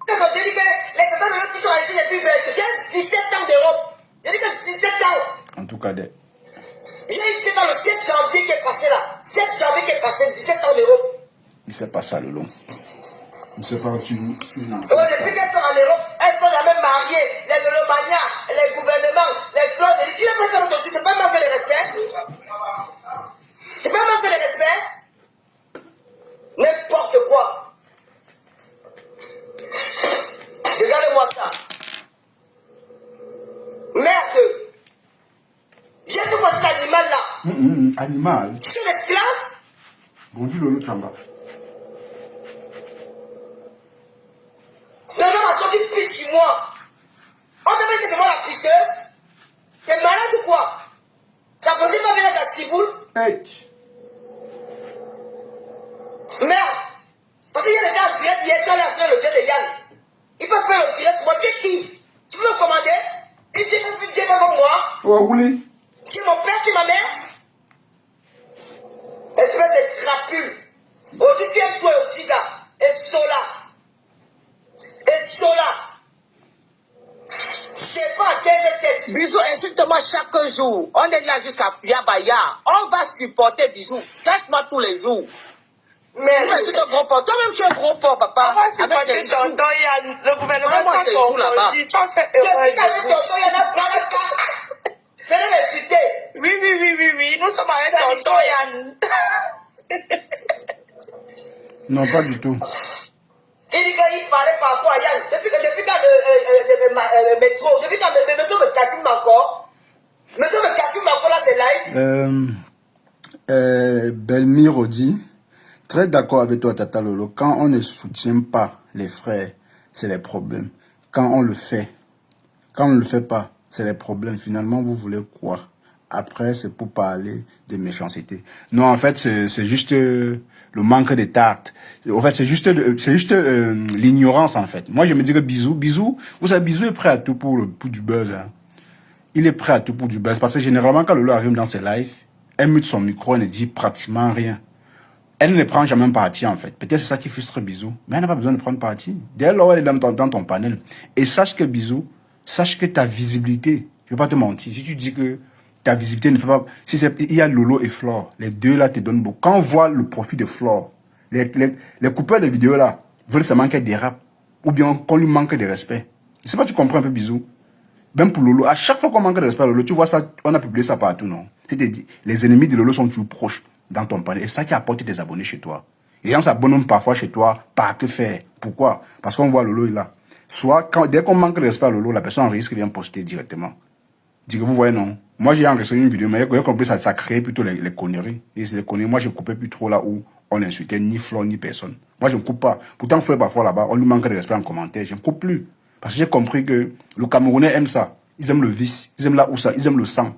Quand je dis que les personnes qui sont ici les plus vertes, j'ai 17 ans d'Europe. J'ai dit que 17 ans. En tout cas, J'ai eu 17 ans le 7 janvier qui est passé là. 7 janvier qui est passé, 17 ans d'Europe. il sait pas ça, le long. Il sait pas où tu Depuis qu'elles sont en Europe, elles sont jamais mariées. Les Lolomania, les gouvernements, les fleurs. Tu n'as pas ça dessus, c'est pas manquer de respect. C'est pas manquer de respect. N'importe quoi. Regardez-moi ça. Merde. J'ai tout quoi cet animal là. Animal. C'est l'esclave. Bonjour, Lolo Chamba. Le homme a sorti plus sur moi. On te dit que c'est moi la pisseuse. T'es malade ou quoi? Ça faisait pas venir de la ciboule. Hey. Merde. Parce qu'il y a des gars en direct hier, je suis allé faire le direct de Yann. Ils peuvent faire le direct sur moi. Tu es qui? Tu peux me commander? Et tu es pas comme moi. Oh, oui. Tu es mon père, tu es ma mère. Espèce de crapule. Aujourd'hui, tu aimes toi aussi, gars. Et Sola. Et Sola. C'est pas à 15 têtes. Bisous, insulte-moi chaque jour. On est là jusqu'à Yabaya. On va supporter Bisous. Cache-moi tous les jours. Mais c'est un gros porc. Toi-même, tu es un gros porc, papa. C'est pas Avec des que joues. tonton Yann, le gouvernement Moi, t'a c'est joues là-bas. confondu. Tu as fait depuis erreur qu'avec de tonton, bouche. il y en a plein de cas. Venez l'insulter. Oui. Nous sommes avec tonton Yann. Non, pas du tout. Il dit qu'il parlait par rapport à Yann. Depuis quand le métro, depuis quand le métro me calcule encore. Le métro me calcule encore là, c'est live. Belmiro dit, très d'accord avec toi, Tata Lolo, quand on ne soutient pas les frères, c'est les problèmes. Quand on le fait pas, c'est les problèmes. Finalement, vous voulez quoi? Après, c'est pour parler de méchanceté. Non, en fait, c'est juste le manque de tact. En fait, c'est juste l'ignorance, en fait. Moi, je me dis que Bisou, vous savez, Bisou est prêt à tout pour du buzz. Hein. Il est prêt à tout pour du buzz. Parce que généralement, quand Lolo arrive dans ses lives, elle mute son micro, elle ne dit pratiquement rien. Elle ne prend jamais parti, en fait. Peut-être c'est ça qui frustre Bisou. Mais elle n'a pas besoin de prendre parti. Dès lors, elle est dans ton panel. Et sache que Bisou, sache que ta visibilité, je ne vais pas te mentir, si tu dis que ta visibilité ne fait pas... il y a Lolo et Flore, les deux là te donnent beaucoup. Quand on voit le profit de Flore, les coupeurs de vidéos là veulent seulement qu'elle dérape. Ou bien qu'on lui manque de respect. Je ne sais pas, tu comprends un peu, Bisou. Même pour Lolo, à chaque fois qu'on manque de respect à Lolo, tu vois ça, on a publié ça partout, non? C'est-à-dire, les ennemis de Lolo sont toujours proches dans ton panel. Et ça qui apporte des abonnés chez toi. Les gens s'abonnent parfois chez toi, pas que faire. Pourquoi? Parce qu'on voit Lolo est là. Soit, dès qu'on manque de respect à Lolo, la personne en risque vient poster directement. Dis que vous voyez, non? Moi, j'ai enregistré une vidéo, mais j'ai compris ça crée plutôt les conneries. Et c'est les conneries. Moi, je ne coupais plus trop là où on insultait ni Flore ni personne. Moi, je ne coupe pas. Pourtant, Flore, parfois là-bas, on lui manque de respect en commentaire. Je ne coupe plus. Parce que j'ai compris que le Camerounais aime ça. Ils aiment le vice. Ils aiment là où ça. Ils aiment le sang.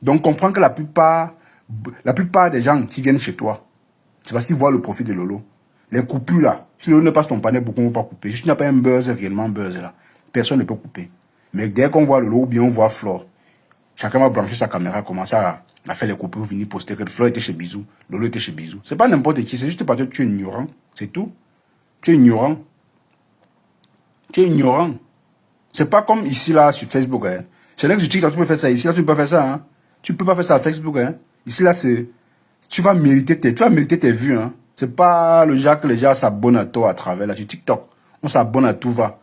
Donc, comprends que la plupart des gens qui viennent chez toi, c'est parce qu'ils voient le profit de Lolo. Les coupures là, si Lolo ne passe ton panel, beaucoup ne vont pas couper. Si tu n'as pas un buzz, réellement buzz là, personne ne peut couper. Mais dès qu'on voit Lolo ou bien on voit Flore, chacun va brancher sa caméra, commencer à faire les coupures, venir poster que Flore était chez Bisou, Lolo était chez Bisou. C'est pas n'importe qui, c'est juste parce que tu es ignorant, c'est tout. Tu es ignorant. Tu es ignorant. C'est pas comme ici là sur Facebook. Hein. C'est là que sur TikTok tu peux faire ça. Ici là tu peux pas faire ça. Hein. Tu peux pas faire ça à Facebook. Hein. Ici là c'est, tu vas mériter tes vues. Hein. C'est pas le genre que les gens s'abonnent à toi à travers là sur TikTok. On s'abonne à tout va.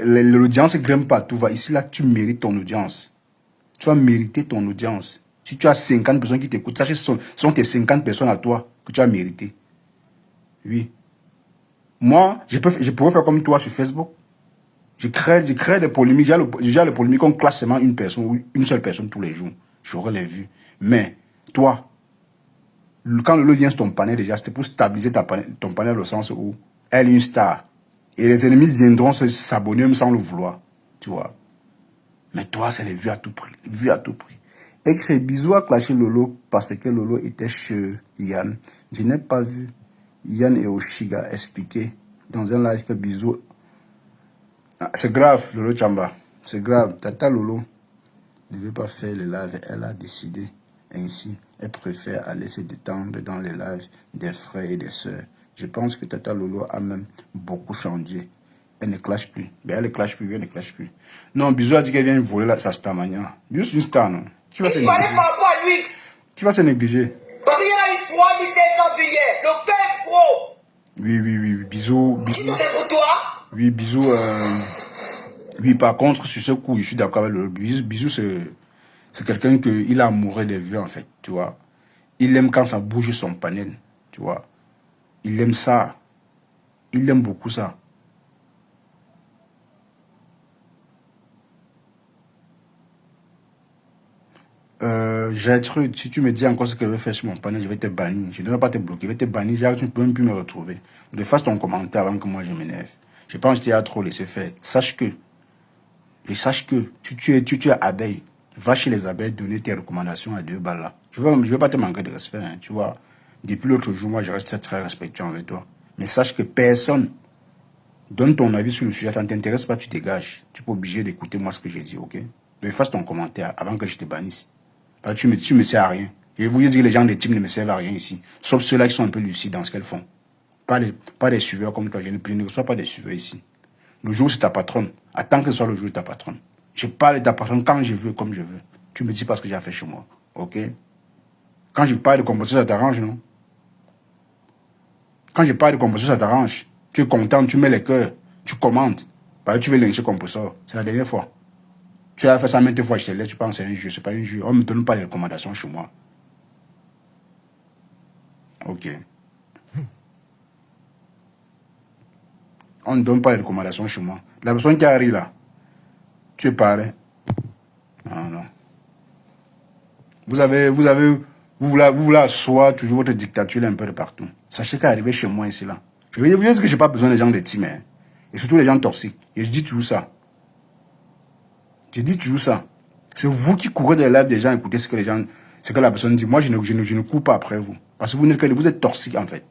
L'audience ne grimpe pas à tout va. Ici là tu mérites ton audience. Tu vas mériter ton audience. Si tu as 50 personnes qui t'écoutent, sache que ce sont tes 50 personnes à toi que tu as mérité. Oui. Moi, je pourrais faire comme toi sur Facebook. Je crée des polémiques. Déjà, les polémiques, on classe seulement une personne ou une seule personne tous les jours. J'aurais les vues. Mais, toi, quand le vient sur ton panel, déjà, c'était pour stabiliser ton panel au sens où elle est une star. Et les ennemis viendront s'abonner même sans le vouloir. Tu vois. Mais toi, c'est les vues à tout prix. Vues à tout prix. Écrit bisous à clasher Lolo parce que Lolo était chez Yann. Je n'ai pas vu Yann et Oshiga expliquer dans un live que bisous. C'est grave, Lolo Chamba. C'est grave. Tata Lolo ne veut pas faire les lives. Elle a décidé ainsi. Elle préfère aller se détendre dans les lives des frères et des sœurs. Je pense que Tata Lolo a même beaucoup changé. Elle ne clash plus. Mais elle ne clash plus, elle ne clash plus. Non, Bisou a dit qu'elle vient voler sa starmania. Bisou, c'est une star, non? Qui va se Il fallait négliger? par rapport à lui. Qui va se négliger? Parce qu'il y a eu 3500 vues hier. Le cœur est gros. Oui. Bisou. Si c'est pour toi. Oui, Bisou. Oui, par contre, sur ce coup, je suis d'accord avec le Bisou, c'est quelqu'un il a amoureux des vues, en fait, tu vois. Il aime quand ça bouge son panel, tu vois. Il aime ça. Il aime beaucoup ça. Gertrude, si tu me dis encore ce que je vais faire sur mon panel, je vais te bannir. Je ne vais pas te bloquer, je vais te bannir. Tu ne peux même plus me retrouver. De fasse ton commentaire avant que moi je m'énerve. Je pense que tu as trop laissé faire. Sache que tu es abeille. Va chez les abeilles, donner tes recommandations à 2 balles là. Je ne vais pas te manquer de respect, hein, tu vois. Depuis l'autre jour, moi je reste très respectueux avec toi. Mais sache que personne donne ton avis sur le sujet. Ça ne t'intéresse pas, tu dégages. Tu n'es pas obligé d'écouter moi ce que j'ai dit, ok? Donc fasse ton commentaire avant que je te bannisse. Tu me sers à rien. Je vous dire que les gens des teams ne me servent à rien ici. Sauf ceux-là qui sont un peu lucides dans ce qu'elles font. Pas des suiveurs comme toi. Je ne reçois pas des suiveurs ici. Le jour où c'est ta patronne, attends que ce soit le jour de ta patronne. Je parle de ta patronne quand je veux, comme je veux. Tu me dis pas ce que j'ai fait chez moi. Ok? Quand je parle de comportement, ça t'arrange, non? Quand je parle de composteur, ça t'arrange. Tu es content, tu mets les cœurs, tu commandes. Bah, tu veux lyncher composteur. C'est la dernière fois. Tu as fait ça maintes fois, je te laisse, tu penses que c'est un jeu. C'est pas un jeu. On ne me donne pas les recommandations chez moi. Ok. On ne donne pas les recommandations chez moi. La personne qui arrive là, tu es parlé. Non, non. Vous voulez asseoir toujours votre dictature un peu de partout. Sachez qu'arriver chez moi ici là, je vais vous dire que je n'ai pas besoin des gens de team, hein. Et surtout les gens toxiques. Et je dis toujours ça. Je dis toujours ça. C'est vous qui courez des lives des gens, écoutez ce que la personne dit. Moi, je ne cours pas après vous. Parce que vous êtes toxique en fait.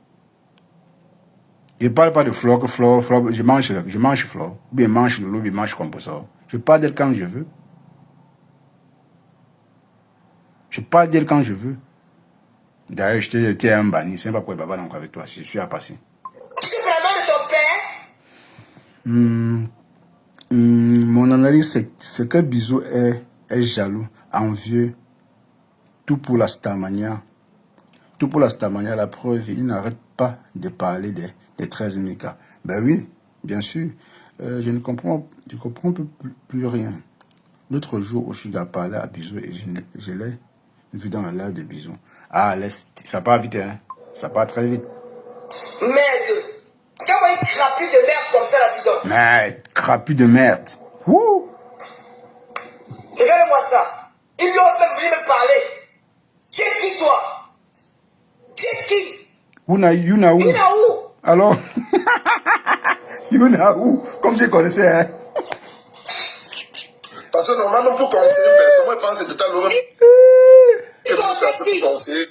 Je ne parle pas de Flore, je mange Flore. Ou bien mange Lolo, ou bien mange composteur. Je parle d'elle quand je veux. Je parle d'elle quand je veux. D'ailleurs, je t'ai un banni. C'est pas pour bavarder encore avec toi. Je suis à passer. Est-ce que c'est la main de ton père? Mon analyse, c'est que Bisou est jaloux, envieux. Tout pour la Starmania. Tout pour la Starmania, la preuve, il n'arrête pas de parler des 13 000 cas. Ben oui, bien sûr. Je ne comprends plus rien. L'autre jour, Oshiga parlait à Bisou et je l'ai vu dans la live de Bisou. Ah, ça part vite, hein. Ça part très vite. Merde. Comment il crapule de merde comme ça, là, dis donc? Merde, crapule de merde. Wouh! Regarde-moi ça. Il ose même venir me parler. Tu es qui, toi? Tu es qui? Younaou. Alors, Younaou, comme je connaissais, hein. Parce que normalement, pour conseiller une personne, moi, je pense que c'est tout à l'heure. Et pour personne pour conseiller.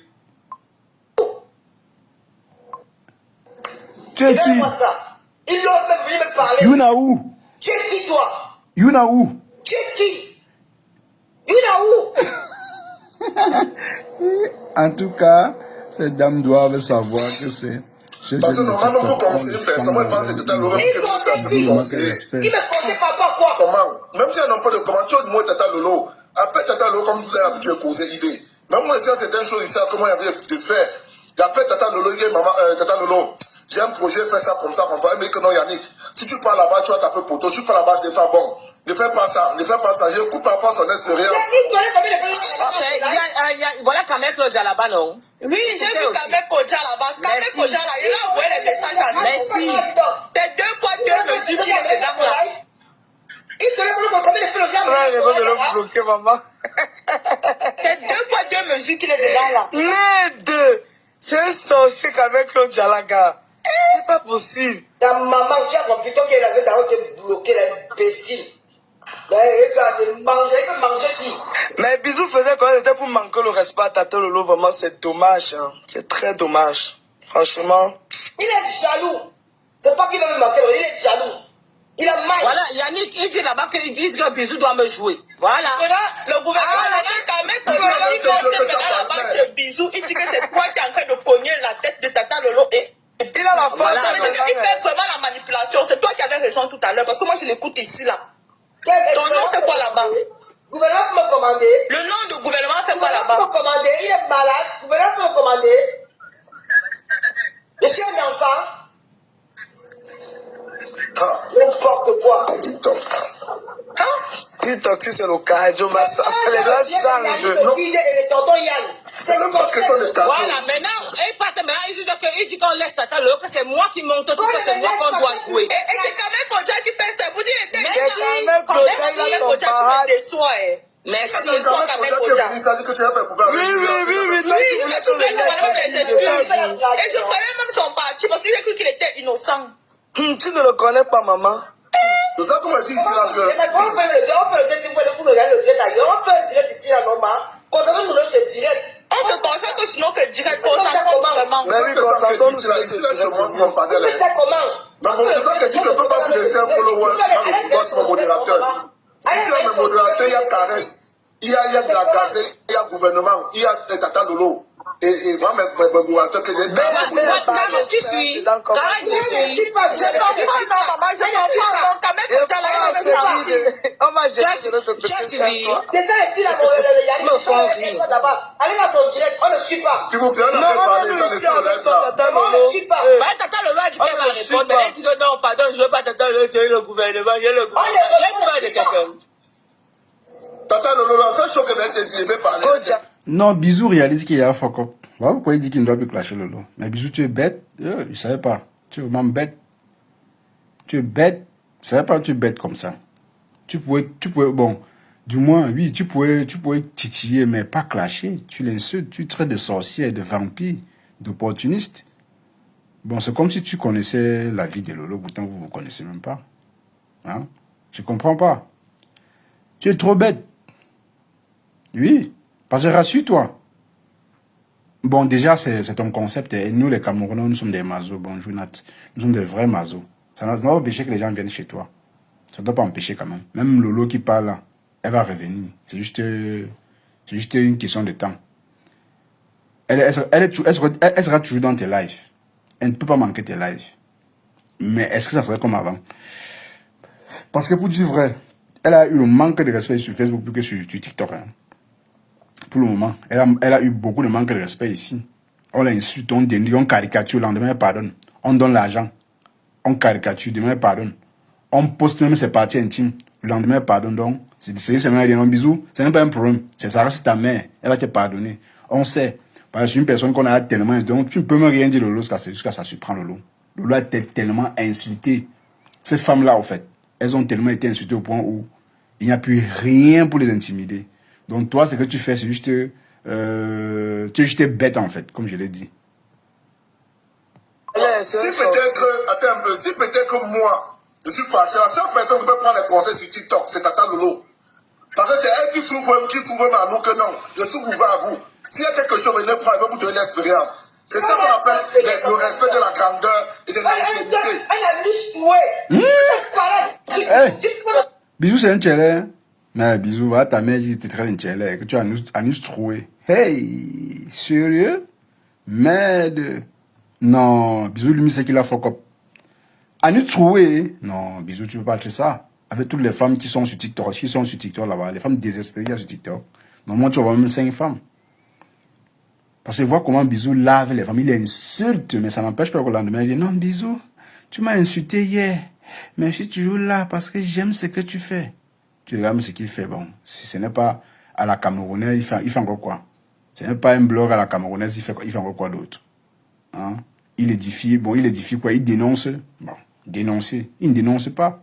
Tu es qui? Regarde-moi ça. Il ose même venir me parler. Younaou. Tu es qui, toi? Younaou. Tu es qui? Younaou. En tout cas, ces dames doivent savoir que c'est... Parce que normalement, pour conseiller une personne, moi, je pense que c'est tout à l'heure. Et pour personne pour conseiller. Il me conseille par rapport à quoi? Comment? Même si elle n'a pas de comment, tu as moi, Tata Lolo. Après Tata Lolo, comme vous avez habitué à causer idée. Même moi, ici, c'est une chose ici, comment il y avait de faire. Et après Tata Lolo, il dit, maman, Tata Lolo, j'ai un projet, fais ça comme ça, mais que non, Yannick. Si tu pars là-bas, tu vas taper poteau. Tu pars là-bas, c'est pas bon. Ne fais pas ça, ne fais pas ça. Je coupe par rapport à son expérience. Voilà Kamel Kodja là-bas, non? Oui, j'ai vu Kamel Kodja là-bas. Kamel Kodja là, il a envoyé les messages à nous. Merci. T'es 2 fois 2 mesures qui est dedans là. Il te demande combien de fois Je vais le bloquer, maman. T'es 2 fois 2 mesures qu'il est dedans là. Merde! C'est un sorcier qu'avec Claude Jalaga. C'est pas possible. Ta maman, tu as compris qu'elle avait d'abord te bloquer l'imbécile. Mais regarde, il peut manger qui? Mais Bisou faisait quoi? C'était pour manquer le respect à Tata Lolo. Vraiment, c'est dommage. Hein. C'est très dommage. Franchement. Il est jaloux. C'est pas qu'il va me manquer, il est jaloux. Il a mal. Voilà, Yannick, il dit là-bas qu'ils disent que Bisou doit me jouer. Voilà. Le gouvernement, Kamel Kodja, il monte là-bas chez Bisou. Il dit que c'est toi qui es en train de pogner la tête de Tata Lolo et... Il a la face. Voilà, il fait vraiment la manipulation. C'est toi qui avais raison tout à l'heure. Parce que moi, je l'écoute ici, là. Ton nom, c'est quoi là-bas? Le gouvernement m'a commandé. Le nom du gouvernement, c'est quoi là-bas? Il est malade. Le gouvernement m'a commandé. Je suis un enfant. Ah, N'importe quoi. TikTok. TikTok, si c'est le cas, Joe Massa. Les gens changent. Et les tontons Yann. C'est même pas question de tâche. Voilà, maintenant, il dit qu'on laisse Tata Lolo, que c'est moi qui monte tout, que c'est moi qu'on doit jouer. Et c'est Kamel Kodja qui fait ça. Vous dites, il était Kamel Kodja, tu me déçois. Merci. C'est quand Kamel Kodja qui ça dit que tu as fait pour Oui, Oui, tu voulais nous demander des excuses. Et je prenais même son parti parce qu'il a cru qu'il était innocent. Tu ne le connais pas, maman. C'est ça qu'on m'a dit ici là que. On fait le direct, vous regardez le direct d'ailleurs. On fait un direct ici là, normal. Concernant nous, le direct. On se concentre que sinon que direct, on s'en vraiment. Mais oui, concentrons-nous sur Ici là, chez moi, vous m'en parlez là. C'est ça comment? Mais mon TikTok a dit que je ne peux pas vous laisser un follower dans le pouvoir sur mon modérateur. Ici là, mon modérateur, il y a Caresse, il y a de la Gazette, il y a gouvernement, il y a Tata Lolo. Et moi, mes modérateurs que j'ai. Caresse, tu suis. Caresse, tu suis. Je comprends, non, maman, je comprends. Non, Kamel Kodja là, il On va gérer Tu de notre côté. as suivi. Mais ça, les filles là, Yannick, Non, ils sont sans allés rire. d'abord. Allez dans son direct, on ne suit pas. S'il vous plaît, on a fait parler ça, laissez le live là. On ne suit pas. Bah, Tata Lolo a dit qu'elle va répondre, mais elle dit que non, pardon, je veux pas Tata Lolo, le gouvernement, j'ai le gouvernement. Il y a peur de quelqu'un. Tata Lolo, c'est chaud que tu dit, il veut parler. Non, Bisou réalise qu'il y a un fuck up. Voilà pourquoi il dit qu'il ne doit plus clasher Lolo. Mais Bisou, tu es bête. Il savait pas. Tu es vraiment bête. Tu es bête. Je savais pas que tu es bête comme ça. Tu pouvais, bon, du moins, oui, tu pouvais titiller, mais pas clasher. Tu l'insultes, tu traites de sorcière, de vampire, d'opportuniste. Bon, c'est comme si tu connaissais la vie de Lolo, pourtant vous ne vous connaissez même pas. Hein? Je comprends pas. Tu es trop bête. Oui, parce que rassure-toi. Bon, déjà, c'est ton concept. Et nous, les Camerounais, nous sommes des mazos. Bonjour, Nat. Nous sommes des vrais mazos. Ça ne doit pas empêcher que les gens viennent chez toi. Ça ne doit pas empêcher quand même. Même Lolo qui parle là, elle va revenir. C'est juste une question de temps. Elle sera toujours dans tes lives. Elle ne peut pas manquer tes lives. Mais est-ce que ça serait comme avant? Parce que pour dire vrai, elle a eu le manque de respect sur Facebook plus que sur TikTok. Hein. Pour le moment, elle a eu beaucoup de manque de respect ici. On l'insulte, on dénigre, on caricature, le lendemain elle pardonne. On donne l'argent, on caricature, demain elle pardonne. On poste même ses parties intimes, le lendemain elle pardonne. Donc, c'est seulement un bisou, c'est même pas un problème. Ça reste ta mère, elle va te pardonner. On sait, parce que c'est une personne qu'on a tellement, donc tu ne peux même rien dire Lolo jusqu'à ça surprend Lolo. Lolo a été tellement insulté. Ces femmes-là, en fait, elles ont tellement été insultées au point où il n'y a plus rien pour les intimider. Donc toi, ce que tu fais, c'est juste... tu es juste bête, en fait, comme je l'ai dit. Si peut-être, attends un peu, si peut-être moi, je suis fâché, la seule personne qui peut prendre les conseils sur TikTok, c'est Tata Lolo. Parce que c'est elle qui s'ouvre à nous que non. Je suis ouvert à vous. S'il y a quelque chose, venez prendre, elle va vous donner l'expérience. C'est ça qu'on appelle le respect de la grandeur et de l'intimité. Elle a juste joué. Bisou, c'est un tchèlè. Mais bisou, va ta mère dit que tu es très un tchèlè, que tu as nous trouvé. Hey, sérieux? Merde. Non, bisou, lui, c'est qu'il a fuck up. À nous trouver? Non, bisou, tu peux pas faire ça. Avec toutes les femmes qui sont sur TikTok, là-bas, les femmes désespérées sur TikTok. Normalement, tu vas même 5 femmes. Parce que voir comment Bisou lave les femmes, il les insulte, mais ça n'empêche pas que le lendemain, il dit non, Bisou, tu m'as insulté hier, mais je suis toujours là parce que j'aime ce que tu fais. Tu aimes ce qu'il fait, bon. Si ce n'est pas à la Camerounaise, il fait encore quoi? Ce n'est pas un blog à la Camerounaise, il fait encore quoi d'autre? Hein? Il édifie quoi? Il dénonce. Bon, dénoncer. Il ne dénonce pas.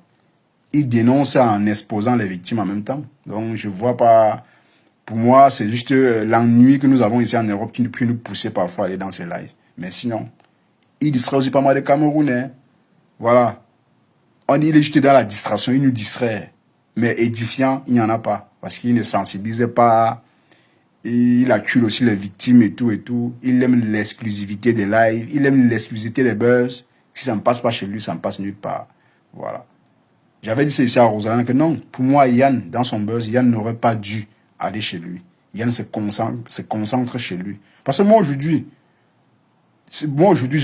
Il dénonce en exposant les victimes en même temps. Donc, je vois pas... Pour moi, c'est juste l'ennui que nous avons ici en Europe qui peut nous pousser parfois à aller dans ces lives. Mais sinon, il distrait aussi pas mal de Camerounais. Voilà. Il est juste dans la distraction, il nous distrait. Mais édifiant, il n'y en a pas. Parce qu'il ne sensibilise pas. Il accule aussi les victimes et tout et tout. Il aime l'exclusivité des lives. Il aime l'exclusivité des buzz. Si ça ne passe pas chez lui, ça ne passe nulle part. Voilà. J'avais dit ici à Rosalyn que non, pour moi, Yann, dans son buzz, Yann n'aurait pas dû aller chez lui. Yann se concentre chez lui. Parce que moi, aujourd'hui, je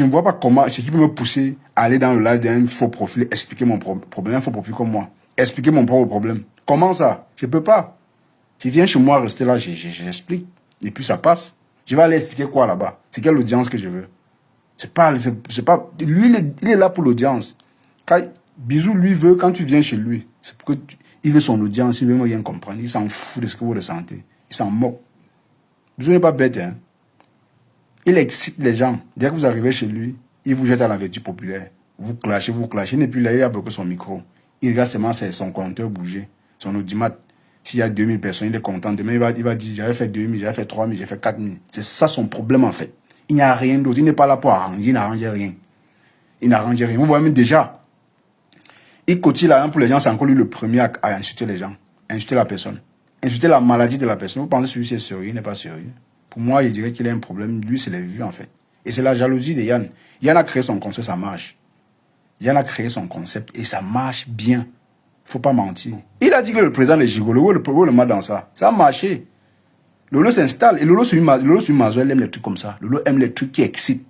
ne vois pas comment, ce qui peut me pousser à aller dans le live d'un faux profil, expliquer mon problème, un faux profil comme moi. Expliquer mon propre problème. Comment ça? Je ne peux pas. Je viens chez moi, rester là, j'explique. Et puis ça passe. Je vais aller expliquer quoi là-bas? C'est quelle audience que je veux? C'est pas, lui, il est là pour l'audience. Bisou, lui, veut, quand tu viens chez lui, c'est pour que il veut son audience, il veut rien comprendre. Il s'en fout de ce que vous ressentez. Il s'en moque. Bisou n'est pas bête, hein. Il excite les gens. Dès que vous arrivez chez lui, il vous jette à la vertu populaire. Vous clashez. Et puis là, il a bloqué son micro. Il regarde seulement son compteur bouger, son audimat. S'il y a 2000 personnes, il est content. Demain, il va dire, j'avais fait 2000, j'avais fait 3000, j'ai fait 4000. C'est ça son problème, en fait. Il n'y a rien d'autre. Il n'est pas là pour arranger, il n'arrange rien. Il n'arrange rien. Vous voyez même déjà, il cotise là pour les gens, c'est encore lui le premier à insulter les gens, insulter la personne, insulter la maladie de la personne. Vous pensez que celui-ci est sérieux, il n'est pas sérieux. Pour moi, je dirais qu'il a un problème. Lui, c'est les vues, en fait. Et c'est la jalousie de Yann. Yann a créé son concept, ça marche. Yann a créé son concept et ça marche bien. Faut pas mentir. Il a dit que le président est gigolo, le mal dans ça. Ça a marché. Lolo s'installe. Et Lolo sur une mazo, elle aime les trucs comme ça. Lolo aime les trucs qui excitent.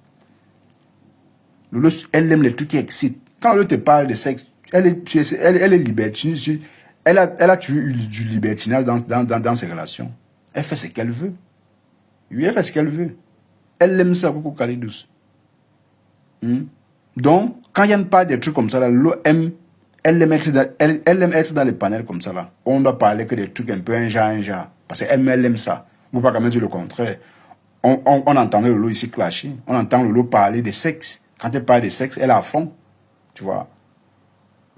Lolo, elle aime les trucs qui excitent. Quand Lolo te parle de sexe, Elle est libertine. Elle a toujours eu du libertinage dans ses relations. Elle fait ce qu'elle veut. Oui, elle fait ce qu'elle veut. Elle aime ça, Coco Kalidous. Donc, quand il y a pas des trucs comme ça, là, elle aime être dans les panels comme ça. Là. On doit parler que des trucs un peu un genre. Parce qu'elle aime ça. On ne peut pas quand même dire le contraire. On entendait Lolo ici clasher. On entend Lolo parler de sexe. Quand elle parle de sexe, elle est à fond. Tu vois.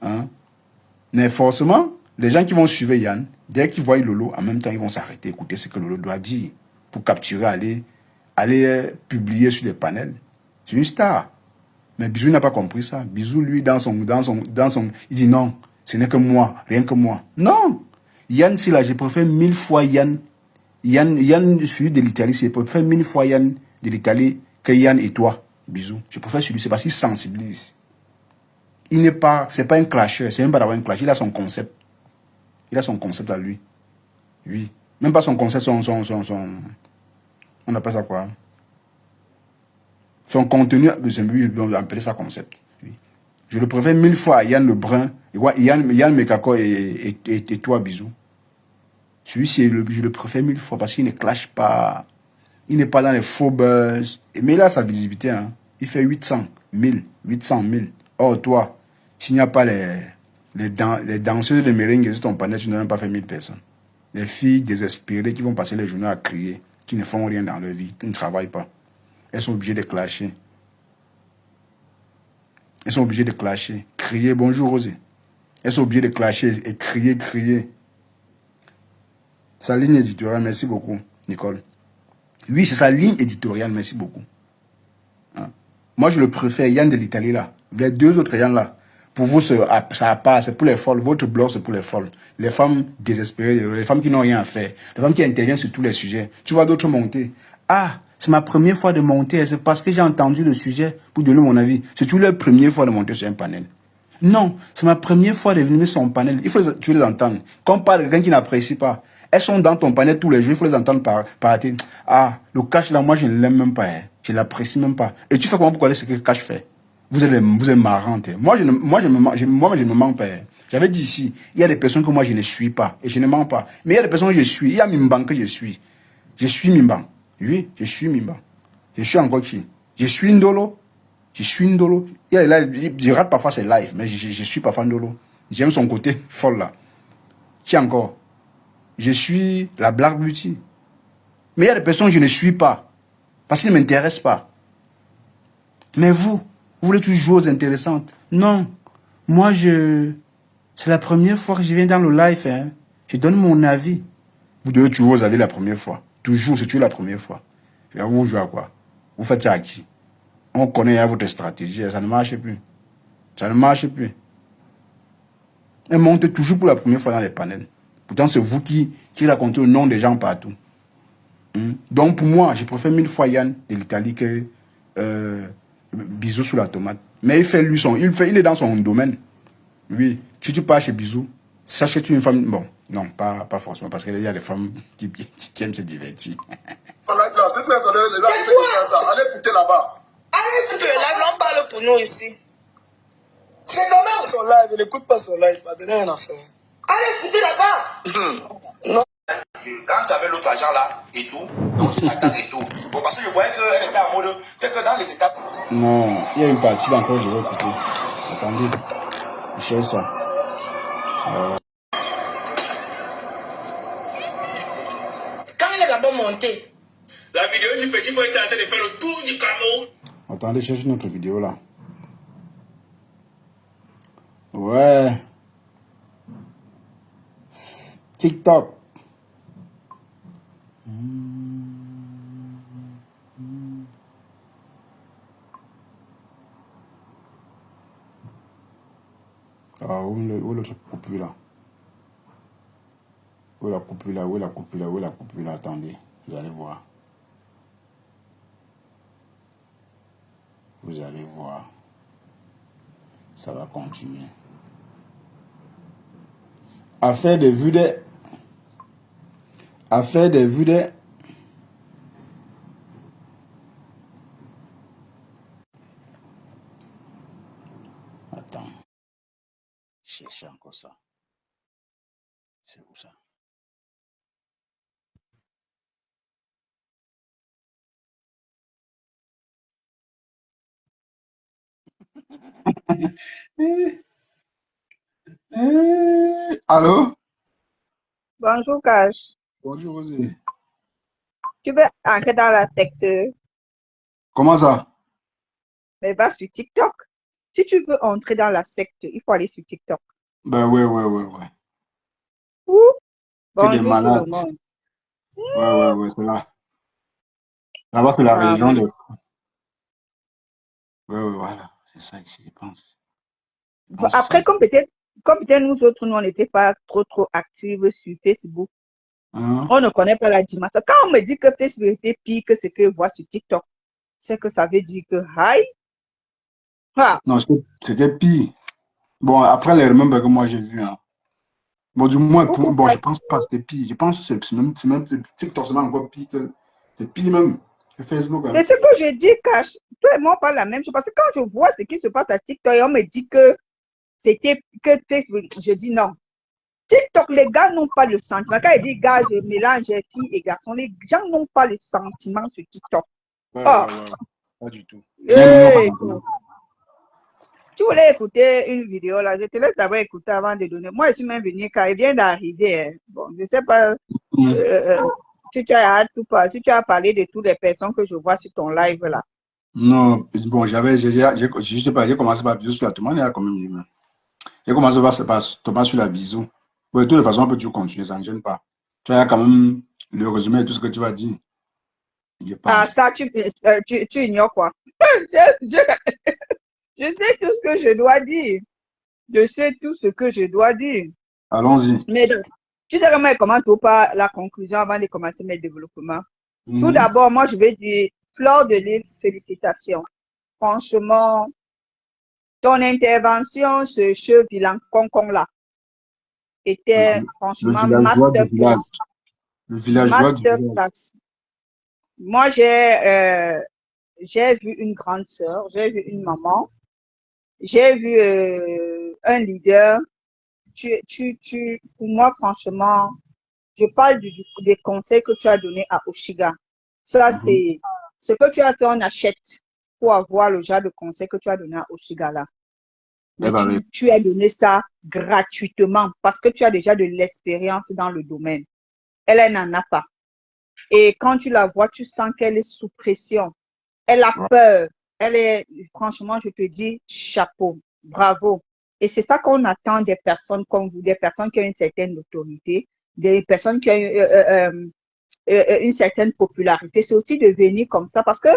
Hein? Mais forcément, les gens qui vont suivre Yann, dès qu'ils voient Lolo, en même temps, ils vont s'arrêter, écouter ce que Lolo doit dire pour capturer, aller publier sur les panels. C'est une star. Mais Bisou n'a pas compris ça. Bisou, lui, dans son, il dit non, ce n'est que moi, rien que moi. Non! Yann, c'est là, je préfère 1000 fois Yann. Yann, celui de l'Italie, je préfère 1000 fois Yann de l'Italie que Yann et toi, Bisou. Je préfère celui, c'est parce qu'il sensibilise. Il n'est pas, c'est pas un clasheur, c'est même pas d'avoir un clash, il a son concept. Il a son concept à lui. Oui. Même pas son concept, on appelle ça quoi? Son contenu, on va appeler ça concept. Oui. Je le préfère 1000 fois à Yann Lebrun, Yann Mekako et toi, Bisou. Celui-ci, je le préfère 1000 fois parce qu'il ne clash pas. Il n'est pas dans les faux buzz. Mais il a sa visibilité. Hein. Il fait 800, 1000, 800, 1000. Or, toi, s'il n'y a pas les danseuses de merengue sur ton panel, tu n'as même pas fait 1000 personnes. Les filles désespérées qui vont passer les journées à crier, qui ne font rien dans leur vie, qui ne travaillent pas. Elles sont obligées de clasher. Elles sont obligées de clasher. Crier, bonjour Rosé. Elles sont obligées de clasher et crier. Sa ligne éditoriale, merci beaucoup, Nicole. Oui, c'est sa ligne éditoriale, merci beaucoup. Hein? Moi, je le préfère, Yann de l'Italie, là. Les deux autres Yann, là. Pour vous, ça passe, c'est pour les folles. Votre blog, c'est pour les folles. Les femmes désespérées, les femmes qui n'ont rien à faire. Les femmes qui interviennent sur tous les sujets. Tu vois d'autres monter. Ah, c'est ma première fois de monter. C'est parce que j'ai entendu le sujet pour donner mon avis. C'est toujours leur première fois de monter sur un panel. Non, c'est ma première fois de venir sur un panel. Il faut tu les entendre. Quand on parle de quelqu'un qui n'apprécie pas, elles sont dans ton panel tous les jours, il faut les entendre par ah, le cash là, moi je ne l'aime même pas. Hein. Je ne l'apprécie même pas. Et tu fais comment pour connaître ce que le cash fait? Vous êtes marrante. Hein. Moi, je ne me mens pas. Hein. J'avais dit ici, il y a des personnes que moi je ne suis pas. Et je ne mens pas. Mais il y a des personnes que je suis. Il y a Mimban que je suis. Je suis Mimban. Oui, je suis Mimban. Je suis encore qui? Je suis Ndolo. Je suis Ndolo. Je rate parfois ses lives, mais je suis parfois Ndolo. J'aime son côté folle là. Qui encore? Je suis la Black Beauty. Mais il y a des personnes que je ne suis pas. Parce qu'ils ne m'intéressent pas. Mais vous voulez toujours jouer aux intéressantes. Non. Moi, c'est la première fois que je viens dans le live. Hein. Je donne mon avis. Vous devez toujours vous avis la première fois. Toujours, c'est toujours la première fois. Et vous jouez à quoi? Vous faites ça à qui? On connaît votre stratégie. Ça ne marche plus. Ça ne marche plus. Elle monte toujours pour la première fois dans les panels. Pourtant, c'est vous qui racontez le nom des gens partout. Donc, pour moi, je préfère 1000 fois Yann de l'Italie que Bisou sous la tomate. Mais il fait lui il est dans son domaine. Oui. Si tu pars chez Bisou, sache que tu es une femme. Bon, non, pas forcément, parce qu'il y a des femmes qui aiment se divertir. Allez écouter là-bas. Allez écouter le live, on parle pour nous ici. C'est dommage. Son live, il n'écoute pas son live, il va donner rien à faire. Allez écouter là-bas. Quand tu avais l'autre agent là et tout, donc je t'attends et tout. Bon, parce que je voyais qu'elle était en mode. C'est que dans les étapes. Non, il y a une partie d'encore, je vais écouter. Attendez, je cherche ça. Quand il est d'abord monté, La vidéo du petit frère est en train de faire le tour du Cameroun. Attendez, cherche notre vidéo là. Ouais. TikTok. Ah, où le truc coupé là? Où la coupure là? Où la coupure là? Où la coupure là? Attendez, vous allez voir. Vous allez voir. Ça va continuer. Affaire des vues des... Affaire des vues des... Attends. ça? C'est où ça? Allô? Bonjour, Cash. Bonjour, Rosé. Tu veux entrer dans la secte, Comment ça? mais va sur TikTok. Si tu veux entrer dans la secte, il faut aller sur TikTok. Ben ouais. Ouh, Que des bonjour tout le malades. monde. Ouais, c'est là. Là-bas, c'est la Ah, région oui. des... Ouais, voilà. C'est ça ici, je pense. Je pense que c'est ça Après, ici. comme peut-être nous autres, nous, on n'était pas trop actifs sur Facebook. Hein? On ne connaît pas la dimension. Quand on me dit que Facebook était pire que ce que je vois sur TikTok, c'est que ça veut dire que, hi, ah, Non, c'était pire. Bon, après les remembers que moi j'ai vu, hein. Bon, du moins, pourquoi bon, pas? je pense pas que c'était pire. Je pense que c'est même TikTok, c'est même encore pire que. C'est pire même que Facebook, C'est hein. ce que je dis, Cash. Toi et moi, on parle la même chose. Parce que quand je vois ce qui se passe à TikTok et on me dit que c'était que Facebook, je dis non. TikTok, les gars n'ont pas le sentiment. Quand ils disent gars, je mélange filles et garçons, les gens n'ont pas le sentiment sur TikTok. Oh, Ouais. Pas du tout. hey, tu voulais écouter une vidéo là, je te laisse d'abord écouter avant de donner. Moi, je suis même venu quand il vient d'arriver. Hein. Bon, je ne sais pas si tu as hâte ou pas, si tu as parlé de toutes les personnes que je vois sur ton live là. Non, bon, je sais pas, j'ai commencé par bisou sur la tomate, il y a quand même eu. J'ai commencé par tomate sur la bisou. Bon, de toute façon, on peut toujours continuer, ça ne gêne pas. Tu as quand même le résumé de tout ce que tu vas dire, je Ah, pense. ça, tu ignores quoi? Je sais tout ce que je dois dire. Je sais tout ce que je dois dire. Allons-y. Mais donc, tu sais comment comment tout pas la conclusion avant de commencer mes développements. Tout Mhm. d'abord, moi, je vais dire, Fleur de Lille, félicitations. Franchement, ton intervention, ce bilan concon là, Le, était vi- le franchement villageois du village. masterclass. Le villageois du village. Masterclass. Moi, j'ai vu une grande sœur, j'ai vu une maman, j'ai vu un leader. Pour moi, franchement, je parle des conseils que tu as donnés à Oshiga. Ça, Mhm. c'est ce que tu as fait, on achète pour avoir le genre de conseils que tu as donné à Oshiga là. Elle Mais va répondre. tu as donné ça gratuitement parce que tu as déjà de l'expérience dans le domaine. Elle n'en a pas. Et quand tu la vois, tu sens qu'elle est sous pression. Elle a peur. Elle est, franchement, je te dis, chapeau, bravo. Et c'est ça qu'on attend des personnes comme vous, des personnes qui ont une certaine autorité, des personnes qui ont une certaine popularité. C'est aussi de venir comme ça parce que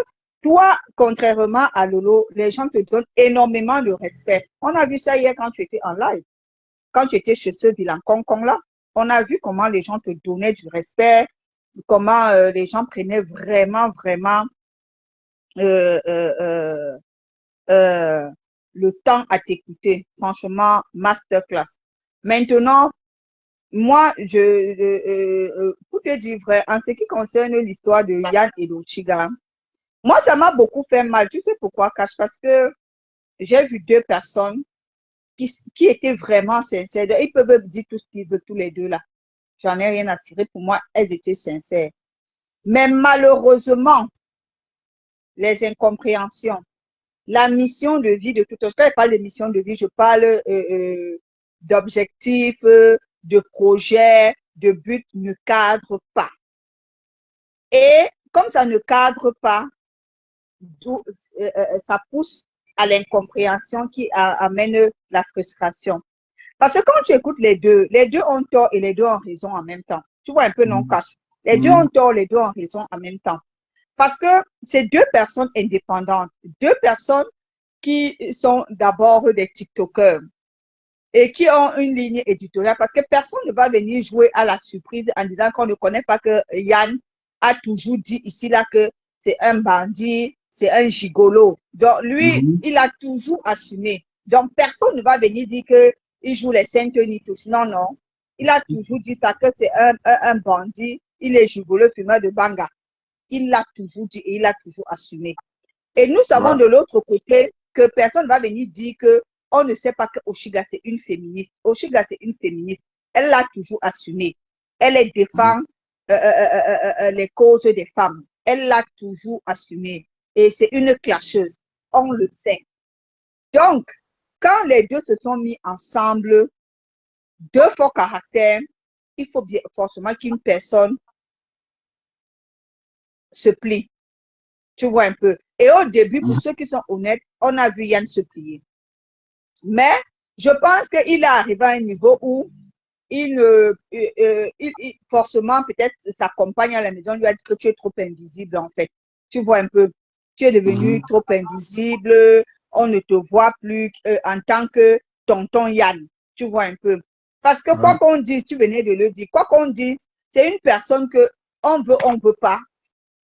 toi, contrairement à Lolo, les gens te donnent énormément de respect. On a vu ça hier quand tu étais en live, quand tu étais chez ce bilan concon là. On a vu comment les gens te donnaient du respect, comment les gens prenaient vraiment euh, euh, euh, euh, le temps à t'écouter. Franchement, masterclass. Maintenant, moi, pour te dire vrai, en ce qui concerne l'histoire de Yann et d'Ochiga, moi, ça m'a beaucoup fait mal. Tu sais pourquoi, Cash? Parce que j'ai vu deux personnes qui étaient vraiment sincères. Ils peuvent dire tout ce qu'ils veulent, tous les deux là. J'en ai rien à cirer. Pour moi, elles étaient sincères. Mais malheureusement, les incompréhensions, la mission de vie de tout autre. Quand je parle de mission de vie, je parle d'objectifs, de projets, de buts ne cadrent pas. Et comme ça ne cadre pas, ça pousse à l'incompréhension qui amène la frustration. Parce que quand tu écoutes les deux ont tort et les deux ont raison en même temps. Tu vois un peu non cash. Les deux ont tort, les deux ont raison en même temps. Parce que c'est deux personnes indépendantes, deux personnes qui sont d'abord des TikTokers et qui ont une ligne éditoriale parce que personne ne va venir jouer à la surprise en disant qu'on ne connaît pas que Yann a toujours dit ici là que c'est un bandit, c'est un gigolo. Donc lui, il a toujours assumé. Donc personne ne va venir dire que il joue les Saint-Denis tous. Non, non. Il a toujours dit ça que c'est un bandit, il est gigolo, fumeur de banga. Il l'a toujours dit et il a toujours assumé. Et nous savons de l'autre côté que personne ne va venir dire que on ne sait pas que Oshiga, c'est une féministe. Oshiga, c'est une féministe. Elle l'a toujours assumé. Elle défend les causes des femmes. Elle l'a toujours assumé. Et c'est une clasheuse. On le sait. Donc, quand les deux se sont mis ensemble, deux forts caractères, il faut bien forcément qu'une personne se plie. Tu vois un peu. Et au début, pour ceux qui sont honnêtes, on a vu Yann se plier. Mais je pense qu'il est arrivé à un niveau où forcément, peut-être sa compagne à la maison lui a dit que tu es trop invisible, en fait. Tu vois un peu. Tu es devenu trop invisible. On ne te voit plus en tant que tonton Yann. Tu vois un peu. Parce que quoi qu'on dise, tu venais de le dire, quoi qu'on dise, c'est une personne que on veut pas.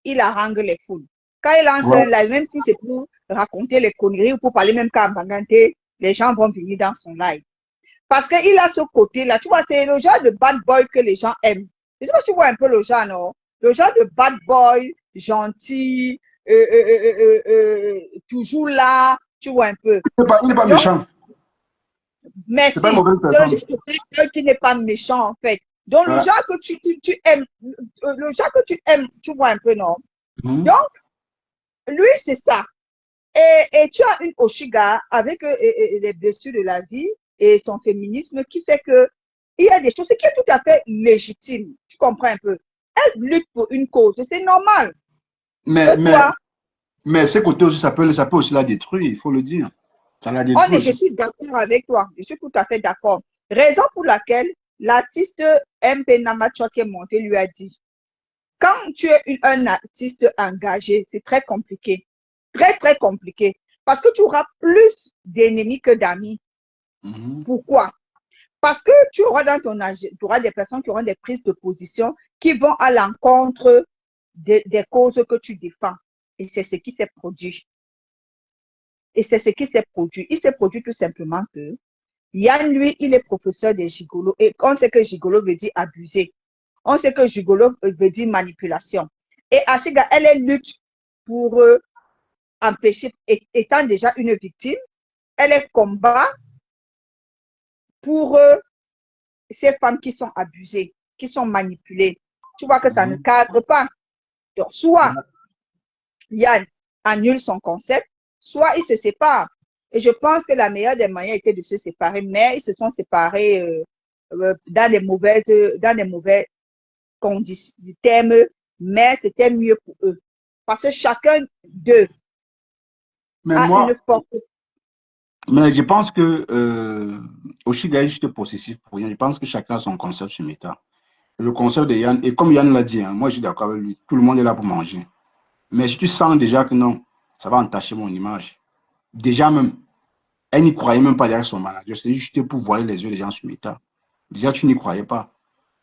Il harangue les foules. Quand il lance un live, même si c'est pour raconter les conneries ou pour parler même qu'à Mbangante, les gens vont venir dans son live. Parce qu'il a ce côté-là. Tu vois, c'est le genre de bad boy que les gens aiment. Je sais pas si tu vois un peu le genre, non? Le genre de bad boy, gentil, toujours là. Tu vois un peu. Il n'est pas méchant. Merci. C'est le genre de bad boy qui n'est pas méchant, en fait. Donc, le genre que tu aimes, le genre que tu aimes, tu vois un peu, non? Donc, lui, c'est ça. Et tu as une Oshiga avec les blessures de la vie et son féminisme qui fait que il y a des choses qui est tout à fait légitime. Tu comprends un peu? Elle lutte pour une cause et c'est normal. Mais ces côtés aussi, ça peut aussi la détruire, il faut le dire. Ça la détruit. Oh, mais je suis d'accord avec toi. Je suis tout à fait d'accord. Raison pour laquelle l'artiste MP Namacho qui est monté lui a dit, quand tu es un artiste engagé, c'est très compliqué. Très, très compliqué. Parce que tu auras plus d'ennemis que d'amis. Pourquoi? Parce que tu auras dans ton âge, tu auras des personnes qui auront des prises de position qui vont à l'encontre des causes que tu défends. Et c'est ce qui s'est produit. Et c'est ce qui s'est produit. Il s'est produit tout simplement que Yann, lui, il est professeur des gigolos. Et on sait que gigolo veut dire abuser. On sait que gigolo veut dire manipulation. Et Ashiga, elle lutte pour empêcher, étant déjà une victime, elle combat pour ces femmes qui sont abusées, qui sont manipulées. Tu vois que ça ne cadre pas. Donc, soit Yann annule son concept, soit ils se séparent. Et je pense que la meilleure des moyens était de se séparer, mais ils se sont séparés dans des mauvais conditions, termes, mais c'était mieux pour eux. Parce que chacun d'eux a une force. Mais je pense que Oshiga est juste possessif pour rien. Je pense que chacun a son concept sur Meta. Le concept de Yann, et comme Yann l'a dit, hein, moi je suis d'accord avec lui, tout le monde est là pour manger. Mais si tu sens déjà que non, ça va entacher mon image. Déjà même, elle n'y croyait même pas derrière son manager. C'était juste pour voir les yeux des gens sur Meta. Déjà, tu n'y croyais pas.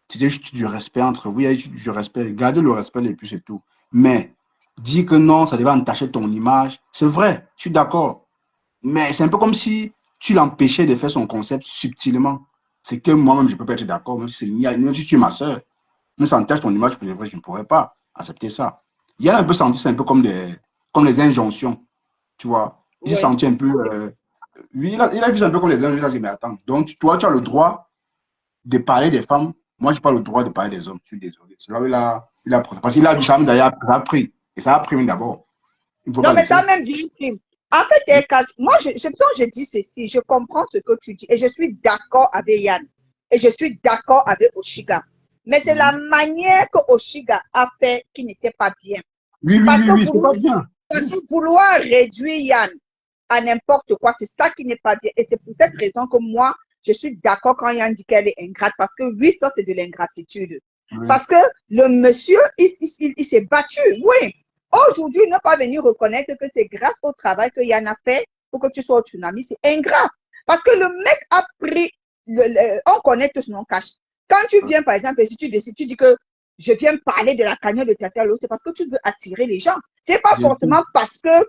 C'était juste du respect entre vous. Il y a du respect. Gardez le respect et puis c'est tout. Mais dire que non, ça devait entacher ton image, c'est vrai, je suis d'accord. Mais c'est un peu comme si tu l'empêchais de faire son concept subtilement. C'est que moi-même, je ne peux pas être d'accord. Même si tu es ma soeur, même si ça entache ton image, pour le vrai, je ne pourrais pas accepter ça. Il y a un peu senti, c'est un peu comme les injonctions. Tu vois, j'ai senti un peu. Lui, il a vu un peu comme les injonctions. Il a dit, mais attends, donc toi, tu as le droit de parler des femmes. Moi, je n'ai pas le droit de parler des hommes. Je suis désolé. C'est là où il a parce qu'il a vu ça d'ailleurs, ça a pris. Et ça a pris d'abord. Non, mais ça a même dit prime. En fait, moi, je dis ceci, je comprends ce que tu dis et je suis d'accord avec Yann et je suis d'accord avec Oshiga. Mais c'est la manière que Oshiga a fait qui n'était pas bien. Oui, c'est pas bien. Parce que vouloir réduire Yann à n'importe quoi, c'est ça qui n'est pas bien. Et c'est pour cette raison que moi, je suis d'accord quand Yann dit qu'elle est ingrate. Parce que oui, ça, c'est de l'ingratitude. Oui. Parce que le monsieur, il s'est battu, oui. Aujourd'hui, ne pas venir reconnaître que c'est grâce au travail que Yann a fait pour que tu sois au tsunami, c'est ingrat. Parce que le mec a pris, on connaît tous nos cash. Quand tu viens, par exemple, si tu décides, tu dis que je viens parler de la cagnotte de Tatalo, c'est parce que tu veux attirer les gens. C'est pas forcément parce que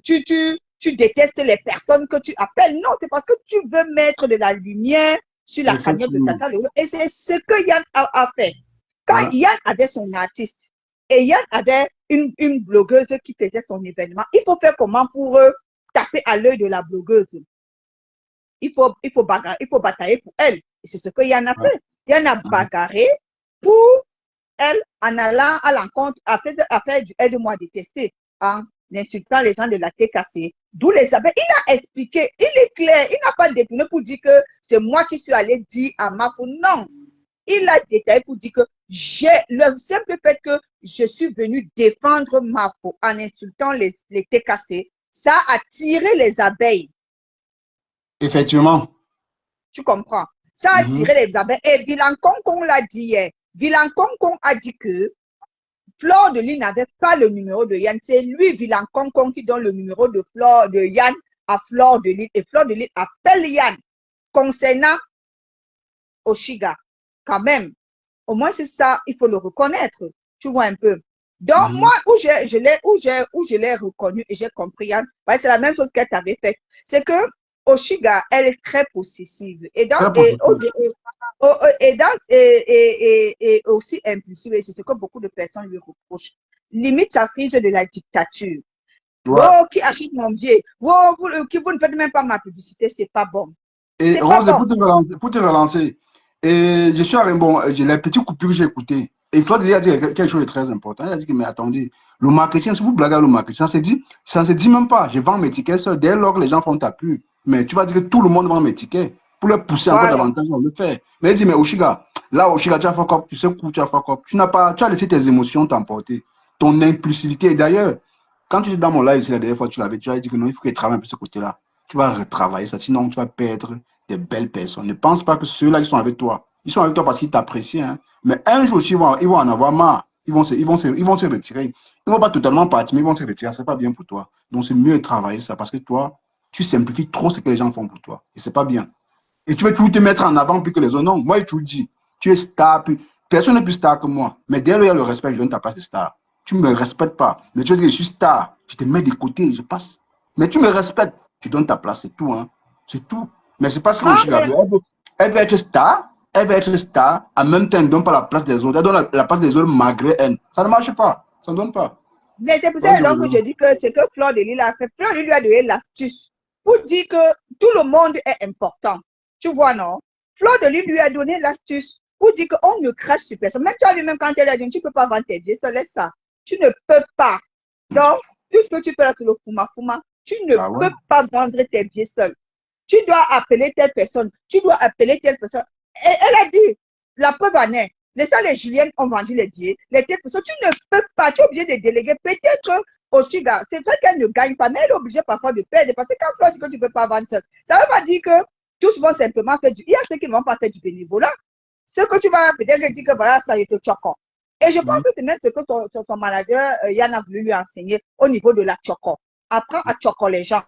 tu détestes les personnes que tu appelles. Non, c'est parce que tu veux mettre de la lumière sur la cagnotte de Tatalo. Et c'est ce que Yann a fait. Quand Yann avait son artiste et Yann avait une blogueuse qui faisait son événement, il faut faire comment pour taper à l'œil de la blogueuse? il faut batailler pour elle. Et c'est ce que Yann a fait. Yann a bagarré pour elle en allant à l'encontre, à faire du aide-moi détester, en insultant les gens de la TKC. D'où les abeilles. Il a expliqué, il est clair, il n'a pas détourné pour dire que c'est moi qui suis allé dire à Mafou. Non. Il a détaillé pour dire que le simple fait que je suis venu défendre Mafou en insultant les TKC, ça a tiré les abeilles. Effectivement. Tu comprends? Ça a tiré les abeilles. Et Vilan Konkon l'a dit hier. Vilan Konkon a dit que Fleur de Lys n'avait pas le numéro de Yann. C'est lui, Vilan Konkon, qui donne le numéro de Yann à Fleur de Lys. Et Fleur de Lys appelle Yann concernant Oshiga. Quand même. Au moins, c'est ça, il faut le reconnaître. Tu vois un peu. Donc, moi, où je l'ai reconnu et j'ai compris, Yann, c'est la même chose qu'elle t'avait fait. C'est que Oshiga, elle est très possessive. Et aussi impulsive. Et c'est ce que beaucoup de personnes lui reprochent. Limite, ça frise de la dictature. Ouais. Oh, qui achète mon billet? Oh, vous ne faites même pas ma publicité, c'est pas bon. Et Rose, pour te relancer, et je suis arrivé, bon, les petites coupures que j'ai écoutées. Et Fleur de Lys a dit quelque chose de très important. Il a dit que, mais attendez, le marketing, si vous blaguez le marketing, ça ne se dit même pas. Je vends mes tickets seuls. Dès lors que les gens font ta pub, mais tu vas dire que tout le monde vend mes tickets. Pour les pousser encore davantage, on le fait. Mais il dit, mais Oshiga, là, Oshiga, tu as fuck up, tu sais où tu as fuck up. Tu as laissé tes émotions t'emporter. Ton impulsivité. Et d'ailleurs, quand tu es dans mon live, la dernière fois, tu as dit que non, il faut que tu travailles un peu ce côté-là. Tu vas retravailler ça, sinon tu vas perdre des belles personnes. Ne pense pas que ceux-là, ils sont avec toi. Ils sont avec toi parce qu'ils t'apprécient. Hein. Mais un jour aussi, ils vont en avoir marre. Ils vont se retirer. Ils ne vont pas totalement partir, mais ils vont se retirer. Ce n'est pas bien pour toi. Donc, c'est mieux de travailler ça parce que toi, tu simplifies trop ce que les gens font pour toi. Et ce n'est pas bien. Et tu veux toujours te mettre en avant plus que les autres. Non, moi, je te le dis. Tu es star. Personne n'est plus star que moi. Mais derrière, il y a le respect. Je donne ta place de star. Tu ne me respectes pas. Mais tu veux dire que je suis star. Je te mets de côté. Je passe. Mais tu me respectes. Tu donnes ta place. C'est tout. Hein. C'est tout. Mais c'est pas ce que Oshiga veut. Elle veut être star. Elle veut être star. En même temps, elle ne donne pas la place des autres. Elle donne la place des autres malgré elle. Ça ne marche pas. Ça ne donne pas. Mais c'est pour ça que je dis que c'est que Fleur de Lys a fait. Fleur de Lys lui a donné l'astuce pour dire que tout le monde est important. Tu vois, non? Fleur de Lys lui a donné l'astuce pour dire qu'on ne crache sur personne. Même tu as vu, même quand elle a dit, tu ne peux pas vendre tes billets, ça laisse ça. Tu ne peux pas. Donc, tout ce que tu fais là sur le fuma, tu ne peux pas vendre tes billets seul. Tu dois appeler telle personne. Tu dois appeler telle personne. Et elle a dit, la preuve en est, les salles et Julienne ont vendu les billets. Les telles personnes, tu ne peux pas. Tu es obligé de déléguer. Peut-être Oshiga, c'est vrai qu'elle ne gagne pas, mais elle est obligée parfois de perdre. Parce que quand Fleur dit que tu ne peux pas vendre seul, ça ne veut pas dire que tous vont simplement faire il y a ceux qui ne vont pas faire du bénévolat. Ce que tu vas peut-être dire que voilà, ça y est choquant. Et je pense que c'est même ce que son manager, Yann, a voulu lui enseigner au niveau de la choco. Apprends à choco les gens.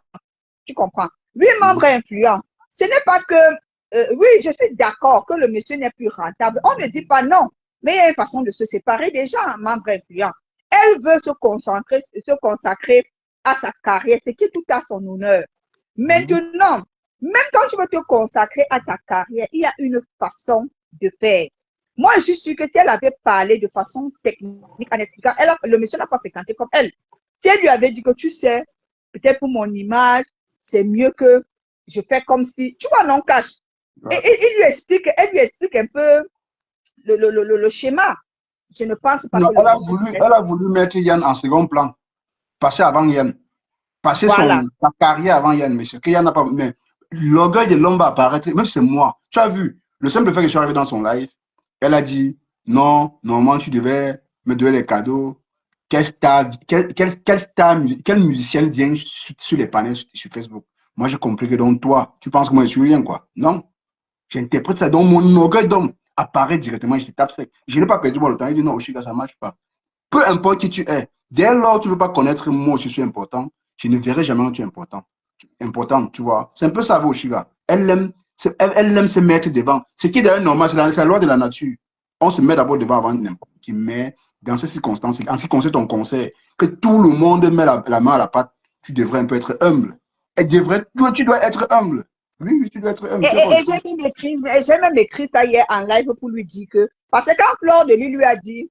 Tu comprends? Lui, membre influent. Ce n'est pas que, oui, je suis d'accord que le monsieur n'est plus rentable. On ne dit pas non. Mais il y a une façon de se séparer des gens, membre influent. Elle veut se consacrer à sa carrière, ce qui est tout à son honneur. Maintenant, même quand tu veux te consacrer à ta carrière, il y a une façon de faire. Moi, je suis sûre que si elle avait parlé de façon technique en expliquant, le monsieur n'a pas fréquenté comme elle. Si elle lui avait dit que tu sais, peut-être pour mon image, c'est mieux que je fais comme si, tu vois, non, cache. Et elle lui explique un peu le schéma. Je ne pense pas non, que elle a voulu mettre Yann en second plan. Passer avant Yann. Passer sa carrière avant Yann. Mais c'est que Yann n'a pas. Mais l'orgueil de l'homme va apparaître. Même si c'est moi. Tu as vu, le simple fait que je suis arrivé dans son live, elle a dit non, normalement tu devais me donner les cadeaux. Quelle musicienne vient sur les panels sur Facebook? Moi, j'ai compris que donc toi, tu penses que moi je suis rien, quoi. Non. J'interprète ça. Donc mon orgueil d'homme apparaît directement, je te tape sec. Je n'ai pas perdu le temps. Il dit non, Oshiga, ça ne marche pas. Peu importe qui tu es, dès lors que tu ne veux pas connaître moi si je suis important, je ne verrai jamais que tu es important. Important, tu vois. C'est un peu ça, Oshiga. Elle aime se mettre devant. Ce qui est d'ailleurs normal, c'est la loi de la nature. On se met d'abord devant avant n'importe qui. Mais dans ces circonstances, en ce qui concerne ton conseil, que tout le monde met la main à la pâte, tu devrais un peu être humble. Tu dois être humble. Oui, tu dois être humble. Et j'ai même écrit ça hier en live pour lui dire que, parce que quand Fleur de Lys lui a dit,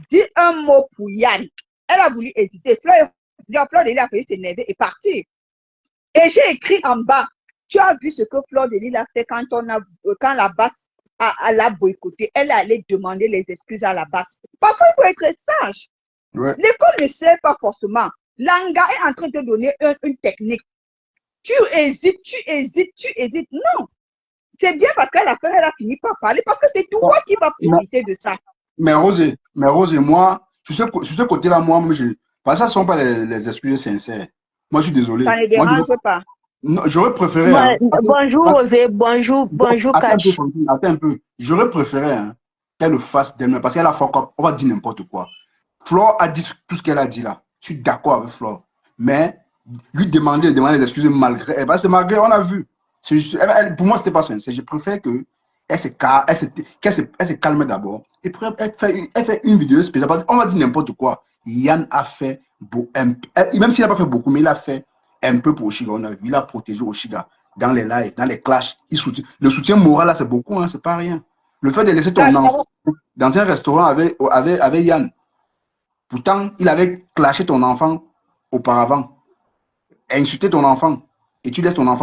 dis un mot pour Yann, elle a voulu hésiter. Fleur de Lys a failli s'énerver et partir. Et j'ai écrit en bas, Tu as vu ce que Fleur de Lille a fait quand quand la basse l'a boycotté. Elle est allée demander les excuses à la basse. Parfois, il faut être sage. Ouais. L'école ne sert pas forcément. L'anga est en train de te donner une technique. Tu hésites. Non. C'est bien parce qu'à la fin, elle a fini par parler parce que c'est toi qui vas profiter de ça. Mais Rose et moi, sur ce côté-là, moi, parce que ça ne sont pas les excuses sincères. Moi, je suis désolé. Ça ne dérange pas. J'aurais préféré. Ouais, bonjour Rosé, bonjour Catch. Attends un peu. J'aurais préféré qu'elle le fasse d'elle-même parce qu'elle a fuck up. On va dire n'importe quoi. Flore a dit tout ce qu'elle a dit là. Je suis d'accord avec Flore. Mais lui demander les excuses malgré elle. C'est malgré, on a vu. Pour moi, c'était pas sincère. Je préfère qu'elle se calme d'abord. Et puis, elle fait une vidéo spéciale. On va dire n'importe quoi. Yann a fait, même s'il n'a pas fait beaucoup, mais il a fait un peu pour Oshiga. On a vu, il a protégé Oshiga dans les lives, dans les clashs. Le soutien moral, là, c'est beaucoup, hein, c'est pas rien. Le fait de laisser ton enfant dans un restaurant avec Yann, pourtant, il avait clashé ton enfant auparavant, insulté ton enfant, et tu laisses ton enfant